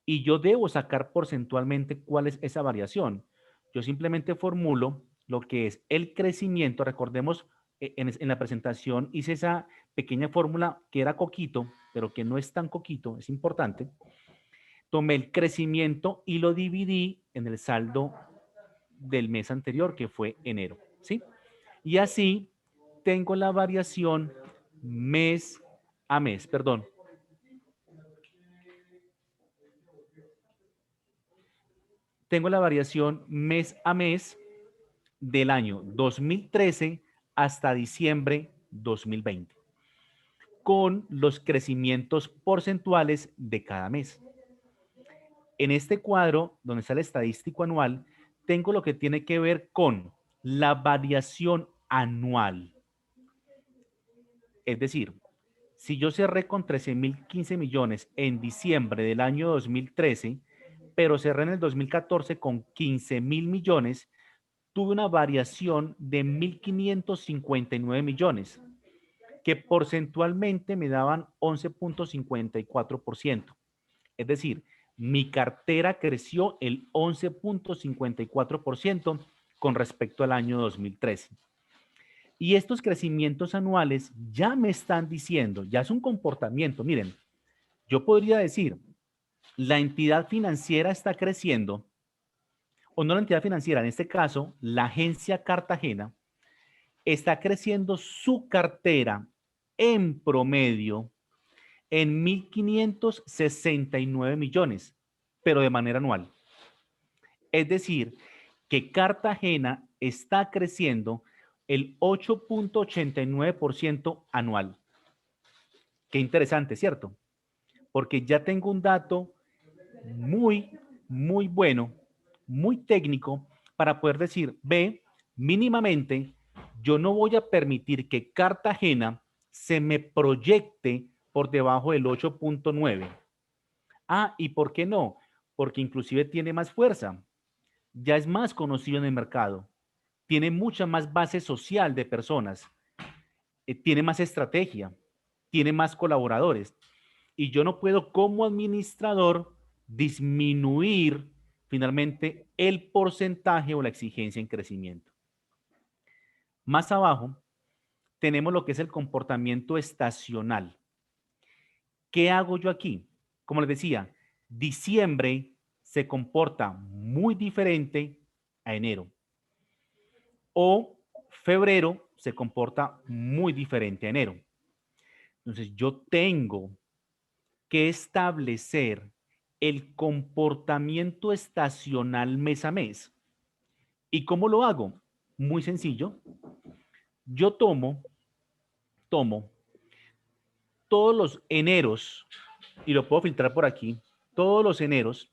Y yo debo sacar porcentualmente cuál es esa variación. Yo simplemente formulo lo que es el crecimiento. Recordemos, en la presentación hice esa pequeña fórmula que era coquito, pero que no es tan coquito, es importante. Tomé el crecimiento y lo dividí en el saldo del mes anterior, que fue enero, ¿sí? Y así tengo la variación mes a mes, perdón. Tengo la variación mes a mes del año 2013 hasta diciembre 2020, con los crecimientos porcentuales de cada mes. En este cuadro, donde está el estadístico anual, tengo lo que tiene que ver con la variación anual. Es decir, si yo cerré con 13.015 millones en diciembre del año 2013, pero cerré en el 2014 con 15.000 millones, tuve una variación de 1.559 millones, que porcentualmente me daban 11.54%. Es decir, mi cartera creció el 11.54% con respecto al año 2013. Y estos crecimientos anuales ya me están diciendo, ya es un comportamiento. Miren, yo podría decir, la entidad financiera está creciendo, o no la entidad financiera, en este caso, la agencia Cartagena, está creciendo su cartera en promedio en 1.569 millones, pero de manera anual. Es decir, que Cartagena está creciendo el 8.89% anual. Qué interesante, ¿cierto? Porque ya tengo un dato muy bueno, muy técnico, para poder decir, ve, mínimamente, yo no voy a permitir que Cartagena se me proyecte por debajo del 8.9. Ah, ¿y por qué no? Porque inclusive tiene más fuerza, ya es más conocido en el mercado, tiene mucha más base social de personas. tiene más estrategia, tiene más colaboradores. Y yo no puedo como administrador disminuir finalmente el porcentaje o la exigencia en crecimiento. Más abajo tenemos lo que es el comportamiento estacional. ¿Qué hago yo aquí? Como les decía, diciembre se comporta muy diferente a enero. O febrero se comporta muy diferente a enero. Entonces yo tengo que establecer el comportamiento estacional mes a mes. ¿Y cómo lo hago? Muy sencillo. Yo tomo todos los eneros, y lo puedo filtrar por aquí, todos los eneros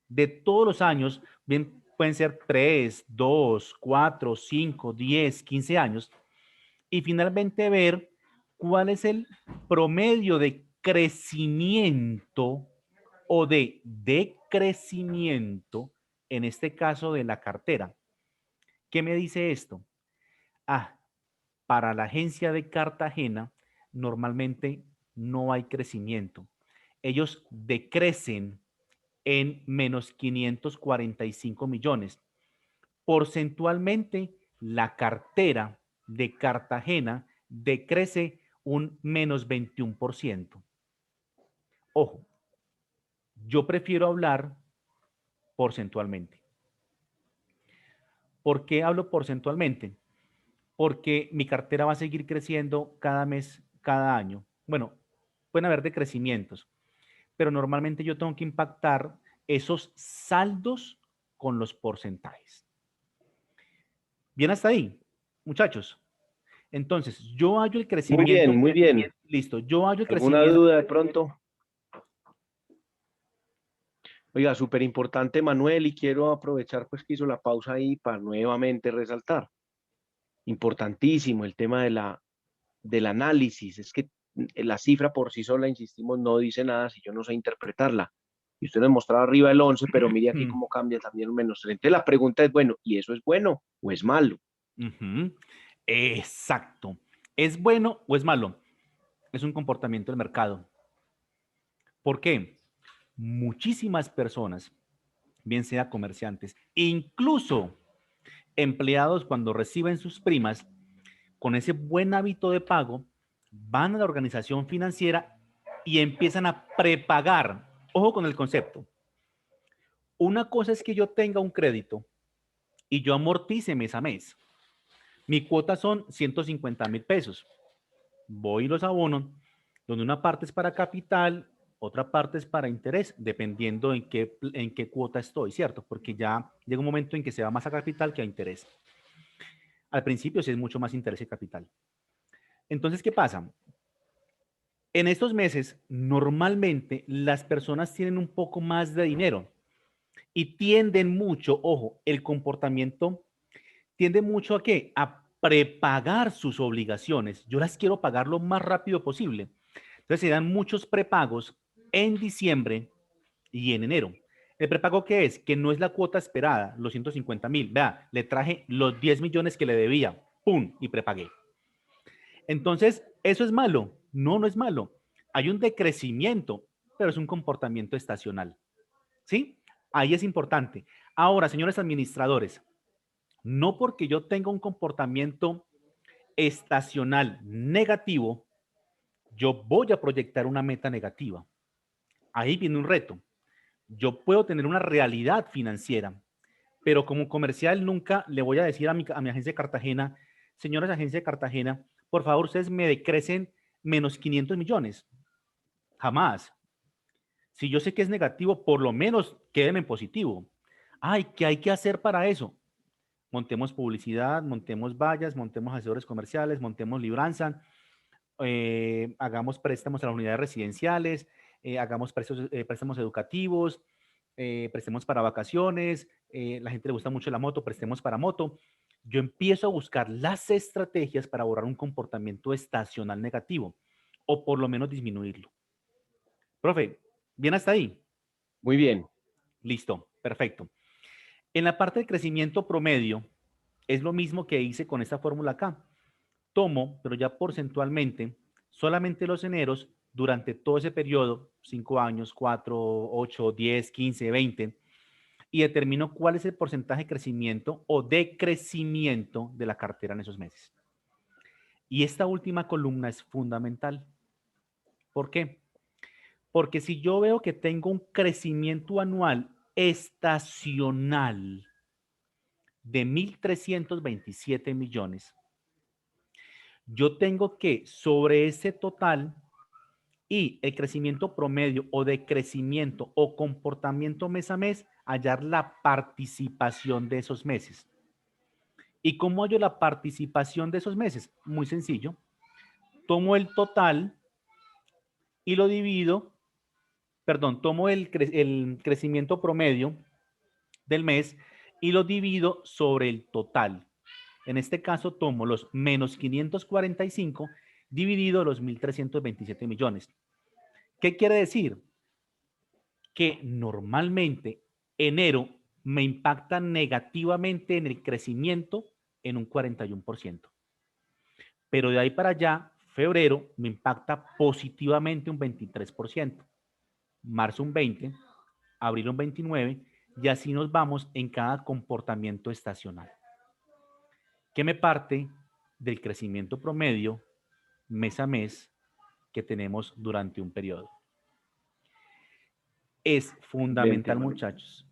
de todos los años, bien, pueden ser 3, 2, 4, 5, 10, 15 años, y finalmente ver cuál es el promedio de crecimiento o de decrecimiento, en este caso de la cartera. ¿Qué me dice esto? Para la agencia de Cartagena, normalmente no hay crecimiento. Ellos decrecen en menos 545 millones. Porcentualmente, la cartera de Cartagena decrece un menos 21%. Ojo, yo prefiero hablar porcentualmente. ¿Por qué hablo porcentualmente? Porque mi cartera va a seguir creciendo cada mes, cada año. Bueno, pueden haber decrecimientos, pero normalmente yo tengo que impactar esos saldos con los porcentajes. Bien hasta ahí, muchachos. Entonces, yo hallo el crecimiento. Muy bien. Listo, yo hallo el ¿Alguna crecimiento. duda de pronto? Oiga, súper importante, Manuel, y quiero aprovechar pues que hizo la pausa ahí para nuevamente resaltar. Importantísimo el tema del análisis. Es que la cifra por sí sola, insistimos, no dice nada si yo no sé interpretarla. Y usted nos mostraba arriba el 11, pero mire aquí cómo cambia también un menos 3. Entonces la pregunta es, bueno, ¿y eso es bueno o es malo? Exacto. ¿Es bueno o es malo? Es un comportamiento del mercado. ¿Por qué? Muchísimas personas, bien sea comerciantes, incluso empleados, cuando reciben sus primas, con ese buen hábito de pago, van a la organización financiera y empiezan a prepagar. Ojo con el concepto. Una cosa es que yo tenga un crédito y yo amortice mes a mes. Mi cuota son 150,000 pesos. Voy y los abono, donde una parte es para capital, otra parte es para interés, dependiendo en qué cuota estoy, ¿cierto? Porque ya llega un momento en que se va más a capital que a interés. Al principio sí es mucho más interés que capital. Entonces, ¿qué pasa? En estos meses, normalmente las personas tienen un poco más de dinero y tienden mucho, ojo, el comportamiento tiende mucho a qué? A prepagar sus obligaciones. Yo las quiero pagar lo más rápido posible. Entonces se dan muchos prepagos en diciembre y en enero. ¿El prepago qué es? Que no es la cuota esperada, los 150,000. Vea, le traje los 10 millones que le debía, ¡pum! Y prepagué. Entonces, ¿eso es malo? No, no es malo. Hay un decrecimiento, pero es un comportamiento estacional. ¿Sí? Ahí es importante. Ahora, señores administradores, no porque yo tenga un comportamiento estacional negativo, yo voy a proyectar una meta negativa. Ahí viene un reto. Yo puedo tener una realidad financiera, pero como comercial nunca le voy a decir a mi agencia de Cartagena, señores agencia de Cartagena, por favor, ustedes me decrecen menos 500 millones. Jamás. Si yo sé que es negativo, por lo menos quédeme en positivo. Ay, ¿qué hay que hacer para eso? Montemos publicidad, montemos vallas, montemos asesores comerciales, montemos libranza, hagamos préstamos a las unidades residenciales, hagamos préstamos educativos, prestemos para vacaciones, la gente le gusta mucho la moto, prestemos para moto. Yo empiezo a buscar las estrategias para borrar un comportamiento estacional negativo o por lo menos disminuirlo. Profe, ¿bien hasta ahí? Muy bien. Listo, perfecto. En la parte de crecimiento promedio, es lo mismo que hice con esta fórmula acá. tomo, pero ya porcentualmente, solamente los eneros durante todo ese periodo, 5 años, 4, 8, 10, 15, 20, y determino cuál es el porcentaje de crecimiento o decrecimiento de la cartera en esos meses. Y esta última columna es fundamental. ¿Por qué? Porque si yo veo que tengo un crecimiento anual estacional de 1.327 millones, yo tengo que sobre ese total y el crecimiento promedio o decrecimiento o comportamiento mes a mes, hallar la participación de esos meses. ¿Y cómo hallo la participación de esos meses? Muy sencillo. Tomo el total y lo divido, perdón, tomo el crecimiento promedio del mes y lo divido sobre el total. En este caso tomo los menos 545 dividido los 1.327 millones. ¿Qué quiere decir? Que normalmente enero me impacta negativamente en el crecimiento en un 41%. Pero de ahí para allá, febrero me impacta positivamente un 23%, marzo un 20%, abril un 29%, y así nos vamos en cada comportamiento estacional. ¿Qué me parte del crecimiento promedio mes a mes que tenemos durante un periodo? Es fundamental, muchachos,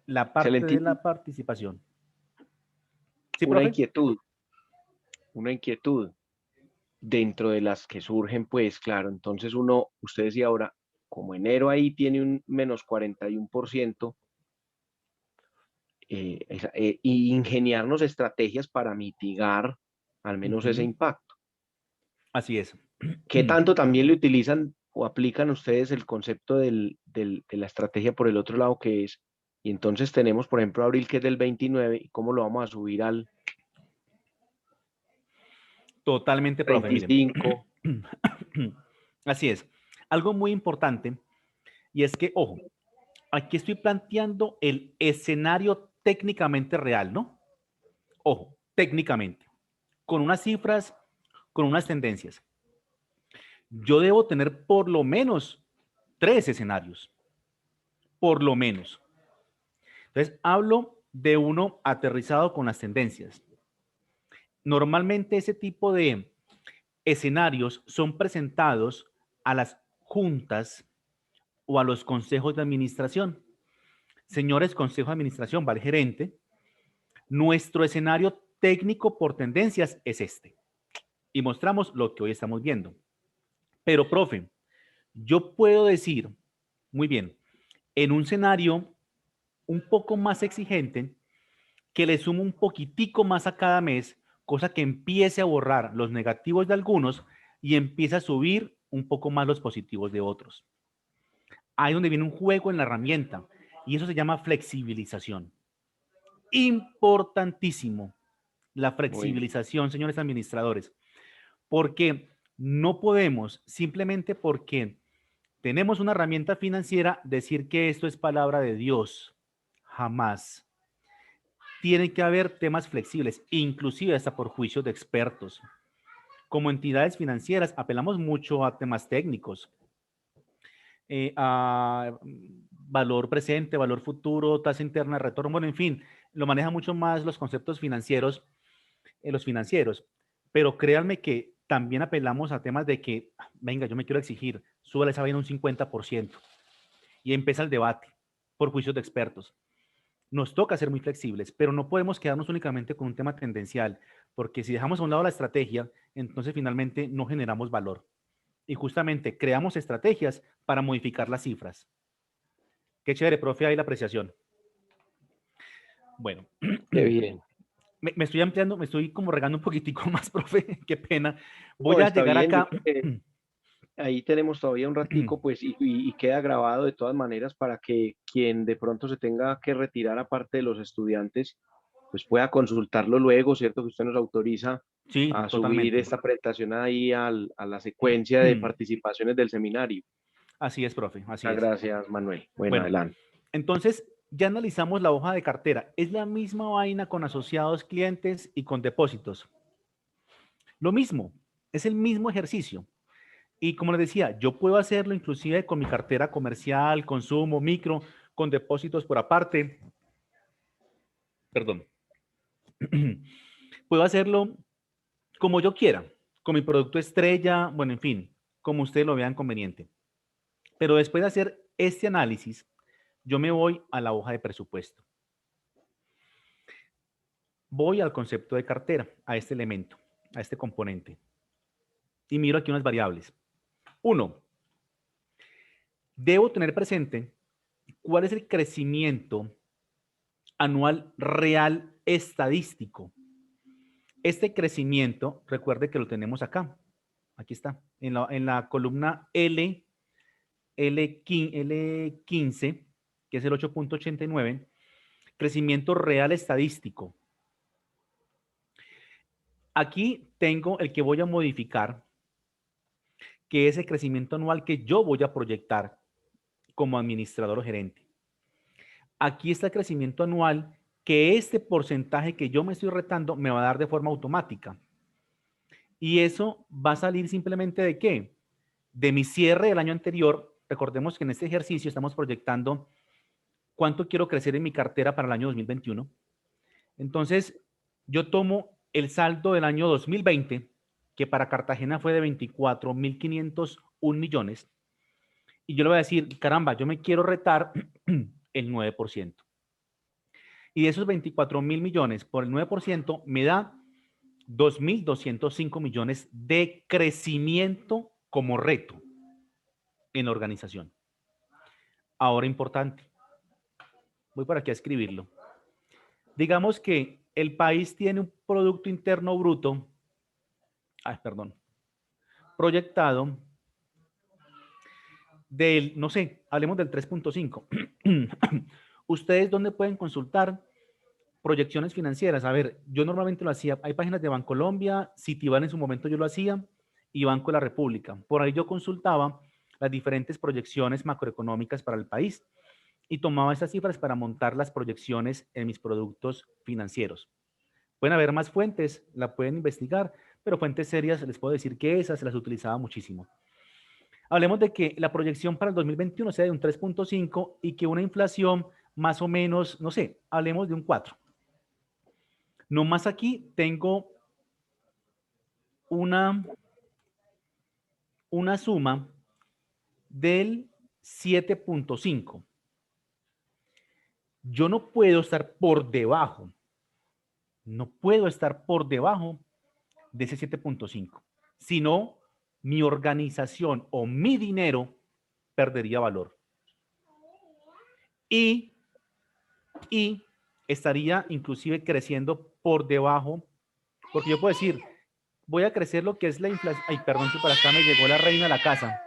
la parte de la participación. ¿Sí, una profe? inquietud dentro de las que surgen, pues claro, entonces usted decía ahora, como enero ahí tiene un menos 41%, y ingeniarnos estrategias para mitigar al menos ese impacto. Así es. ¿Qué tanto también le utilizan o aplican ustedes el concepto de la estrategia por el otro lado que es, y entonces tenemos, por ejemplo, abril que es del 29, y cómo lo vamos a subir al Totalmente, profe. 25? Así es. Algo muy importante, y es que, ojo, aquí estoy planteando el escenario técnicamente real, ¿no? Ojo, técnicamente, con unas cifras, con unas tendencias. Yo debo tener por lo menos 3 escenarios, por lo menos. Entonces, hablo de uno aterrizado con las tendencias. Normalmente ese tipo de escenarios son presentados a las juntas o a los consejos de administración. Señores, consejo de administración, va el gerente. Nuestro escenario técnico por tendencias es este. Y mostramos lo que hoy estamos viendo. Pero, profe, yo puedo decir, muy bien, en un escenario un poco más exigente, que le sumo un poquitico más a cada mes, cosa que empiece a borrar los negativos de algunos y empiece a subir un poco más los positivos de otros. Ahí es donde viene un juego en la herramienta y eso se llama flexibilización. Importantísimo la flexibilización, señores administradores, porque no podemos simplemente porque tenemos una herramienta financiera decir que esto es palabra de Dios. Jamás. Tienen que haber temas flexibles, inclusive hasta por juicios de expertos. Como entidades financieras apelamos mucho a temas técnicos, a valor presente, valor futuro, tasa interna de retorno, bueno, en fin, lo manejan mucho más los conceptos financieros, los financieros, pero créanme que también apelamos a temas de que, venga, yo me quiero exigir, súbale esa vaina un 50%, y empieza el debate por juicios de expertos. Nos toca ser muy flexibles, pero no podemos quedarnos únicamente con un tema tendencial, porque si dejamos a un lado la estrategia, entonces finalmente no generamos valor. Y justamente creamos estrategias para modificar las cifras. Qué chévere, profe, ahí la apreciación. Bueno. Qué bien. Me estoy ampliando, me estoy como regando un poquitico más, profe, qué pena. Voy a llegar bien, acá. Ahí tenemos todavía un ratico, pues, y queda grabado de todas maneras para que quien de pronto se tenga que retirar aparte de los estudiantes, pues pueda consultarlo luego, ¿cierto? Que usted nos autoriza a subir esta presentación ahí a la secuencia de participaciones del seminario. Así es, profe, así es. Gracias, Manuel. Bueno, adelante. Entonces, ya analizamos la hoja de cartera. Es la misma vaina con asociados, clientes y con depósitos. Lo mismo, es el mismo ejercicio. Y como les decía, yo puedo hacerlo inclusive con mi cartera comercial, consumo, micro, con depósitos por aparte. Perdón. Puedo hacerlo como yo quiera, con mi producto estrella, bueno, en fin, como ustedes lo vean conveniente. Pero después de hacer este análisis, yo me voy a la hoja de presupuesto. Voy al concepto de cartera, a este elemento, a este componente. Y miro aquí unas variables. 1. Debo tener presente cuál es el crecimiento anual real estadístico. Este crecimiento, recuerde que lo tenemos acá. Aquí está, en la columna L15, que es el 8.89, crecimiento real estadístico. Aquí tengo el que voy a modificar, que es el crecimiento anual que yo voy a proyectar como administrador o gerente. Aquí está el crecimiento anual que este porcentaje que yo me estoy retando me va a dar de forma automática. Y eso va a salir simplemente ¿de qué? De mi cierre del año anterior. Recordemos que en este ejercicio estamos proyectando cuánto quiero crecer en mi cartera para el año 2021. Entonces, yo tomo el saldo del año 2020, que para Cartagena fue de 24.501 millones, y yo le voy a decir, caramba, yo me quiero retar el 9%. Y de esos 24.000 millones por el 9% me da 2.205 millones de crecimiento como reto en la organización. Ahora importante, voy por aquí a escribirlo. Digamos que el país tiene un Producto Interno Bruto, proyectado del, no sé, hablemos del 3.5. ¿Ustedes dónde pueden consultar proyecciones financieras? A ver, yo normalmente lo hacía, hay páginas de Bancolombia, Citibank en su momento yo lo hacía, y Banco de la República. Por ahí yo consultaba las diferentes proyecciones macroeconómicas para el país y tomaba esas cifras para montar las proyecciones en mis productos financieros. Pueden haber más fuentes, la pueden investigar, pero fuentes serias les puedo decir que esas las utilizaba muchísimo. Hablemos de que la proyección para el 2021 sea de un 3.5 y que una inflación más o menos, no sé, hablemos de un 4. Nomás aquí tengo una suma del 7.5. Yo no puedo estar por debajo. No puedo estar por debajo de ese 7.5. Si no, mi organización o mi dinero perdería valor. Y estaría inclusive creciendo por debajo, porque yo puedo decir, voy a crecer lo que es la inflación. Ay, perdón, que para acá me llegó la reina a la casa.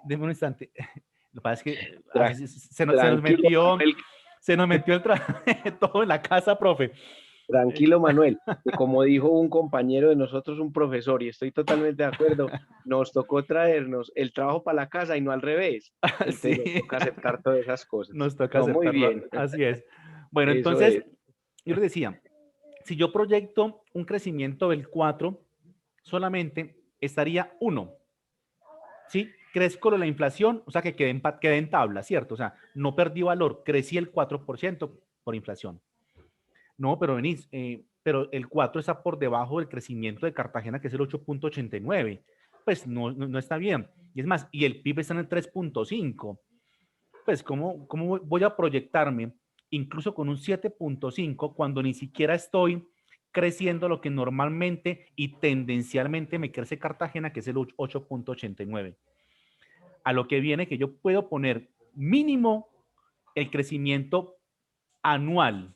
Deme un instante. Lo que pasa es que se nos metió todo en la casa, profe. Tranquilo, Manuel. Como dijo un compañero de nosotros, un profesor, y estoy totalmente de acuerdo, nos tocó traernos el trabajo para la casa y no al revés. Entonces sí. Nos toca aceptar todas esas cosas. Nos toca aceptarlo. Muy bien. Así es. Bueno, entonces, yo les decía, si yo proyecto un crecimiento del 4, solamente estaría 1. ¿Sí? Crezco la inflación, o sea que quedé en tabla, ¿cierto? O sea, no perdí valor, crecí el 4% por inflación. No, pero venís, pero el 4 está por debajo del crecimiento de Cartagena, que es el 8.89. Pues no está bien. Y es más, y el PIB está en el 3.5. Pues, ¿cómo voy a proyectarme incluso con un 7.5 cuando ni siquiera estoy creciendo lo que normalmente y tendencialmente me crece Cartagena, que es el 8.89? A lo que viene que yo puedo poner mínimo el crecimiento anual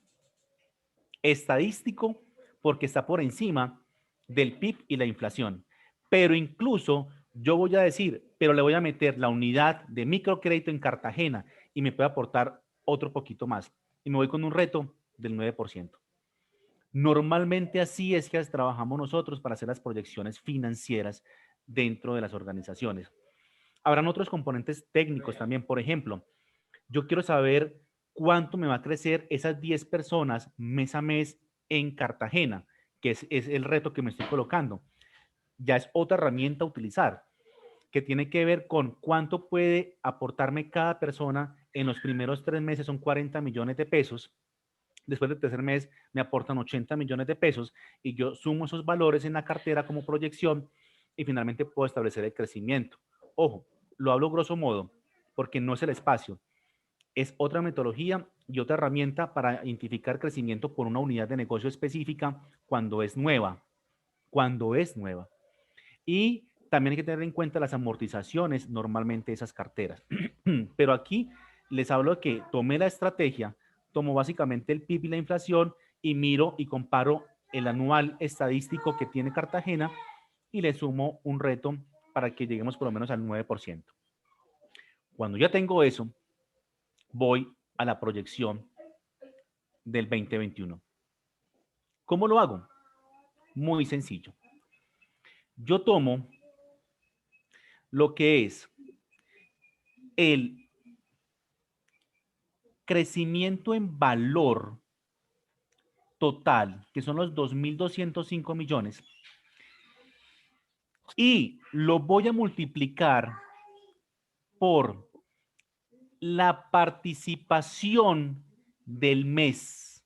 estadístico porque está por encima del PIB y la inflación. Pero incluso yo voy a decir, pero le voy a meter la unidad de microcrédito en Cartagena y me puede aportar otro poquito más. Y me voy con un reto del 9%. Normalmente así es que trabajamos nosotros para hacer las proyecciones financieras dentro de las organizaciones. Habrán otros componentes técnicos también. Por ejemplo, yo quiero saber cuánto me va a crecer esas 10 personas mes a mes en Cartagena, que es el reto que me estoy colocando. ya es otra herramienta a utilizar, que tiene que ver con cuánto puede aportarme cada persona en los primeros 3 meses, son 40 millones de pesos. Después del tercer mes me aportan 80 millones de pesos y yo sumo esos valores en la cartera como proyección y finalmente puedo establecer el crecimiento. Ojo, lo hablo grosso modo porque no es el espacio, es otra metodología y otra herramienta para identificar crecimiento por una unidad de negocio específica cuando es nueva. Cuando es nueva. Y también hay que tener en cuenta las amortizaciones normalmente de esas carteras. Pero aquí les hablo de que tomé la estrategia, tomo básicamente el PIB y la inflación y miro y comparo el anual estadístico que tiene Cartagena y le sumo un reto para que lleguemos por lo menos al 9%. Cuando ya tengo eso, voy a la proyección del 2021. ¿Cómo lo hago? Muy sencillo. Yo tomo lo que es el crecimiento en valor total, que son los 2.205 millones, y lo voy a multiplicar por la participación del mes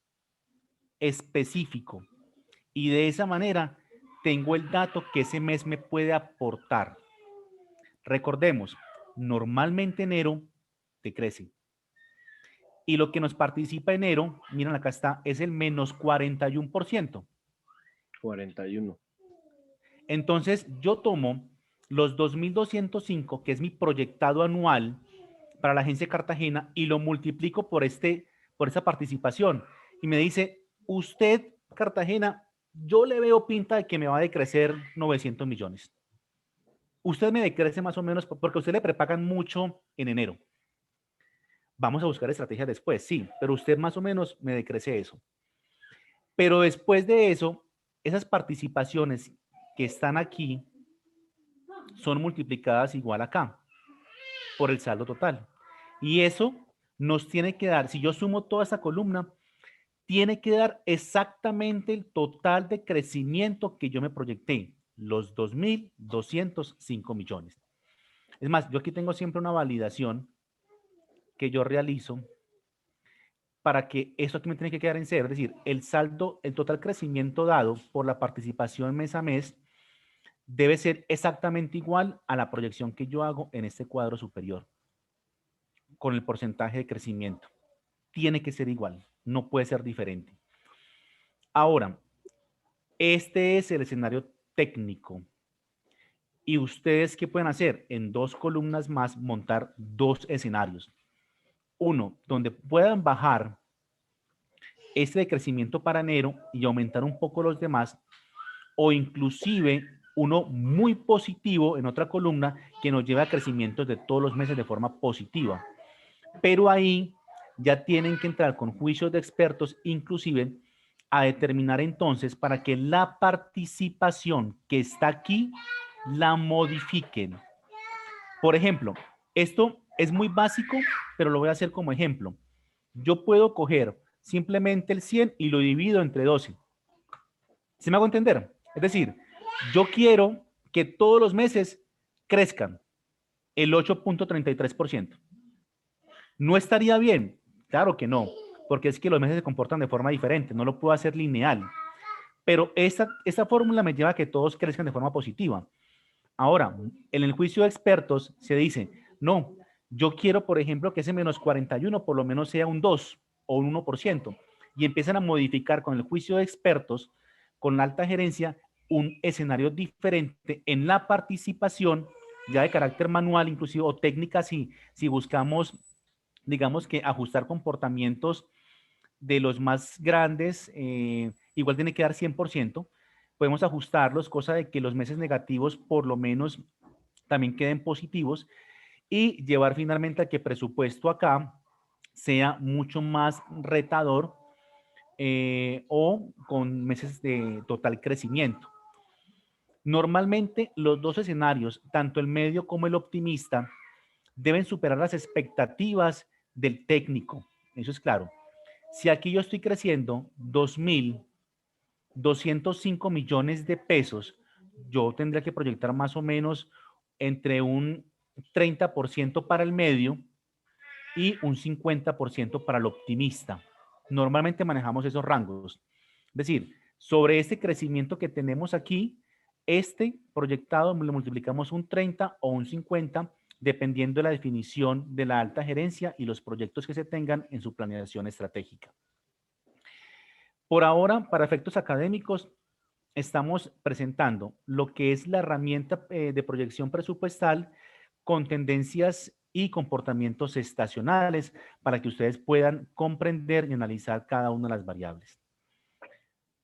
específico. Y de esa manera tengo el dato que ese mes me puede aportar. Recordemos, normalmente enero te crece. Y lo que nos participa enero, miren acá está, es el menos 41%. 41. Entonces yo tomo los 2.205, que es mi proyectado anual para la agencia de Cartagena, y lo multiplico por esa participación. Y me dice, usted, Cartagena, yo le veo pinta de que me va a decrecer 900 millones. Usted me decrece más o menos, porque a usted le prepagan mucho en enero. Vamos a buscar estrategias después, sí, pero usted más o menos me decrece eso. Pero después de eso, esas participaciones que están aquí son multiplicadas igual acá por el saldo total. Y eso nos tiene que dar, si yo sumo toda esa columna, tiene que dar exactamente el total de crecimiento que yo me proyecté, los 2.205 millones. Es más, yo aquí tengo siempre una validación que yo realizo para que eso aquí me tiene que quedar en cero, es decir, el saldo, el total crecimiento dado por la participación mes a mes debe ser exactamente igual a la proyección que yo hago en este cuadro superior con el porcentaje de crecimiento. Tiene que ser igual, no puede ser diferente. Ahora, este es el escenario técnico. ¿Y ustedes qué pueden hacer? En 2 columnas más montar 2 escenarios. Uno, donde puedan bajar este de crecimiento para enero y aumentar un poco los demás, o inclusive uno muy positivo en otra columna que nos lleva a crecimientos de todos los meses de forma positiva. Pero ahí ya tienen que entrar con juicios de expertos, inclusive a determinar entonces para que la participación que está aquí la modifiquen. Por ejemplo, esto es muy básico, pero lo voy a hacer como ejemplo. Yo puedo coger simplemente el 100 y lo divido entre 12. ¿Sí me hago entender? Es decir, yo quiero que todos los meses crezcan el 8.33%. ¿No estaría bien? Claro que no, porque es que los meses se comportan de forma diferente, no lo puedo hacer lineal. Pero esta fórmula me lleva a que todos crezcan de forma positiva. Ahora, en el juicio de expertos se dice, no, yo quiero, por ejemplo, que ese menos 41 por lo menos sea un 2 o un 1%. Y empiezan a modificar con el juicio de expertos, con la alta gerencia, un escenario diferente en la participación, ya de carácter manual, inclusive, o técnica, si buscamos, digamos que ajustar comportamientos de los más grandes, igual tiene que dar 100%. Podemos ajustarlos, cosa de que los meses negativos por lo menos también queden positivos y llevar finalmente a que presupuesto acá sea mucho más retador o con meses de total crecimiento. Normalmente los dos escenarios, tanto el medio como el optimista, deben superar las expectativas del técnico. Eso es claro. Si aquí yo estoy creciendo 2.205 millones de pesos, yo tendría que proyectar más o menos entre un 30% para el medio y un 50% para el optimista. Normalmente manejamos esos rangos. Es decir, sobre este crecimiento que tenemos aquí, este proyectado lo multiplicamos un 30 o un 50, dependiendo de la definición de la alta gerencia y los proyectos que se tengan en su planeación estratégica. Por ahora, para efectos académicos, estamos presentando lo que es la herramienta de proyección presupuestal con tendencias y comportamientos estacionales para que ustedes puedan comprender y analizar cada una de las variables.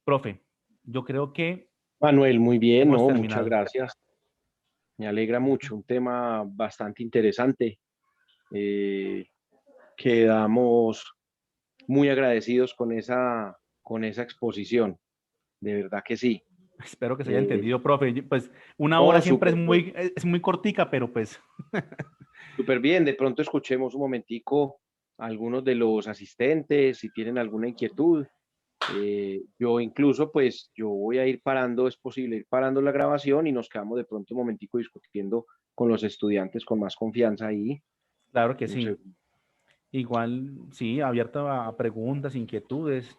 Profe, yo creo que Manuel, muy bien, hemos ¿no? terminado. Muchas gracias. Me alegra mucho, un tema bastante interesante. Quedamos muy agradecidos con esa exposición, de verdad que sí. Espero que se haya Eh, entendido, profe. Pues una no, hora siempre súper es muy cortica, pero pues súper bien. De pronto escuchemos un momentico a algunos de los asistentes, si tienen alguna inquietud. Yo incluso, pues, yo voy a ir parando, es posible ir parando la grabación y nos quedamos de pronto un momentico discutiendo con los estudiantes con más confianza ahí. claro que No sé. sí. Igual, sí, abierto a preguntas, inquietudes.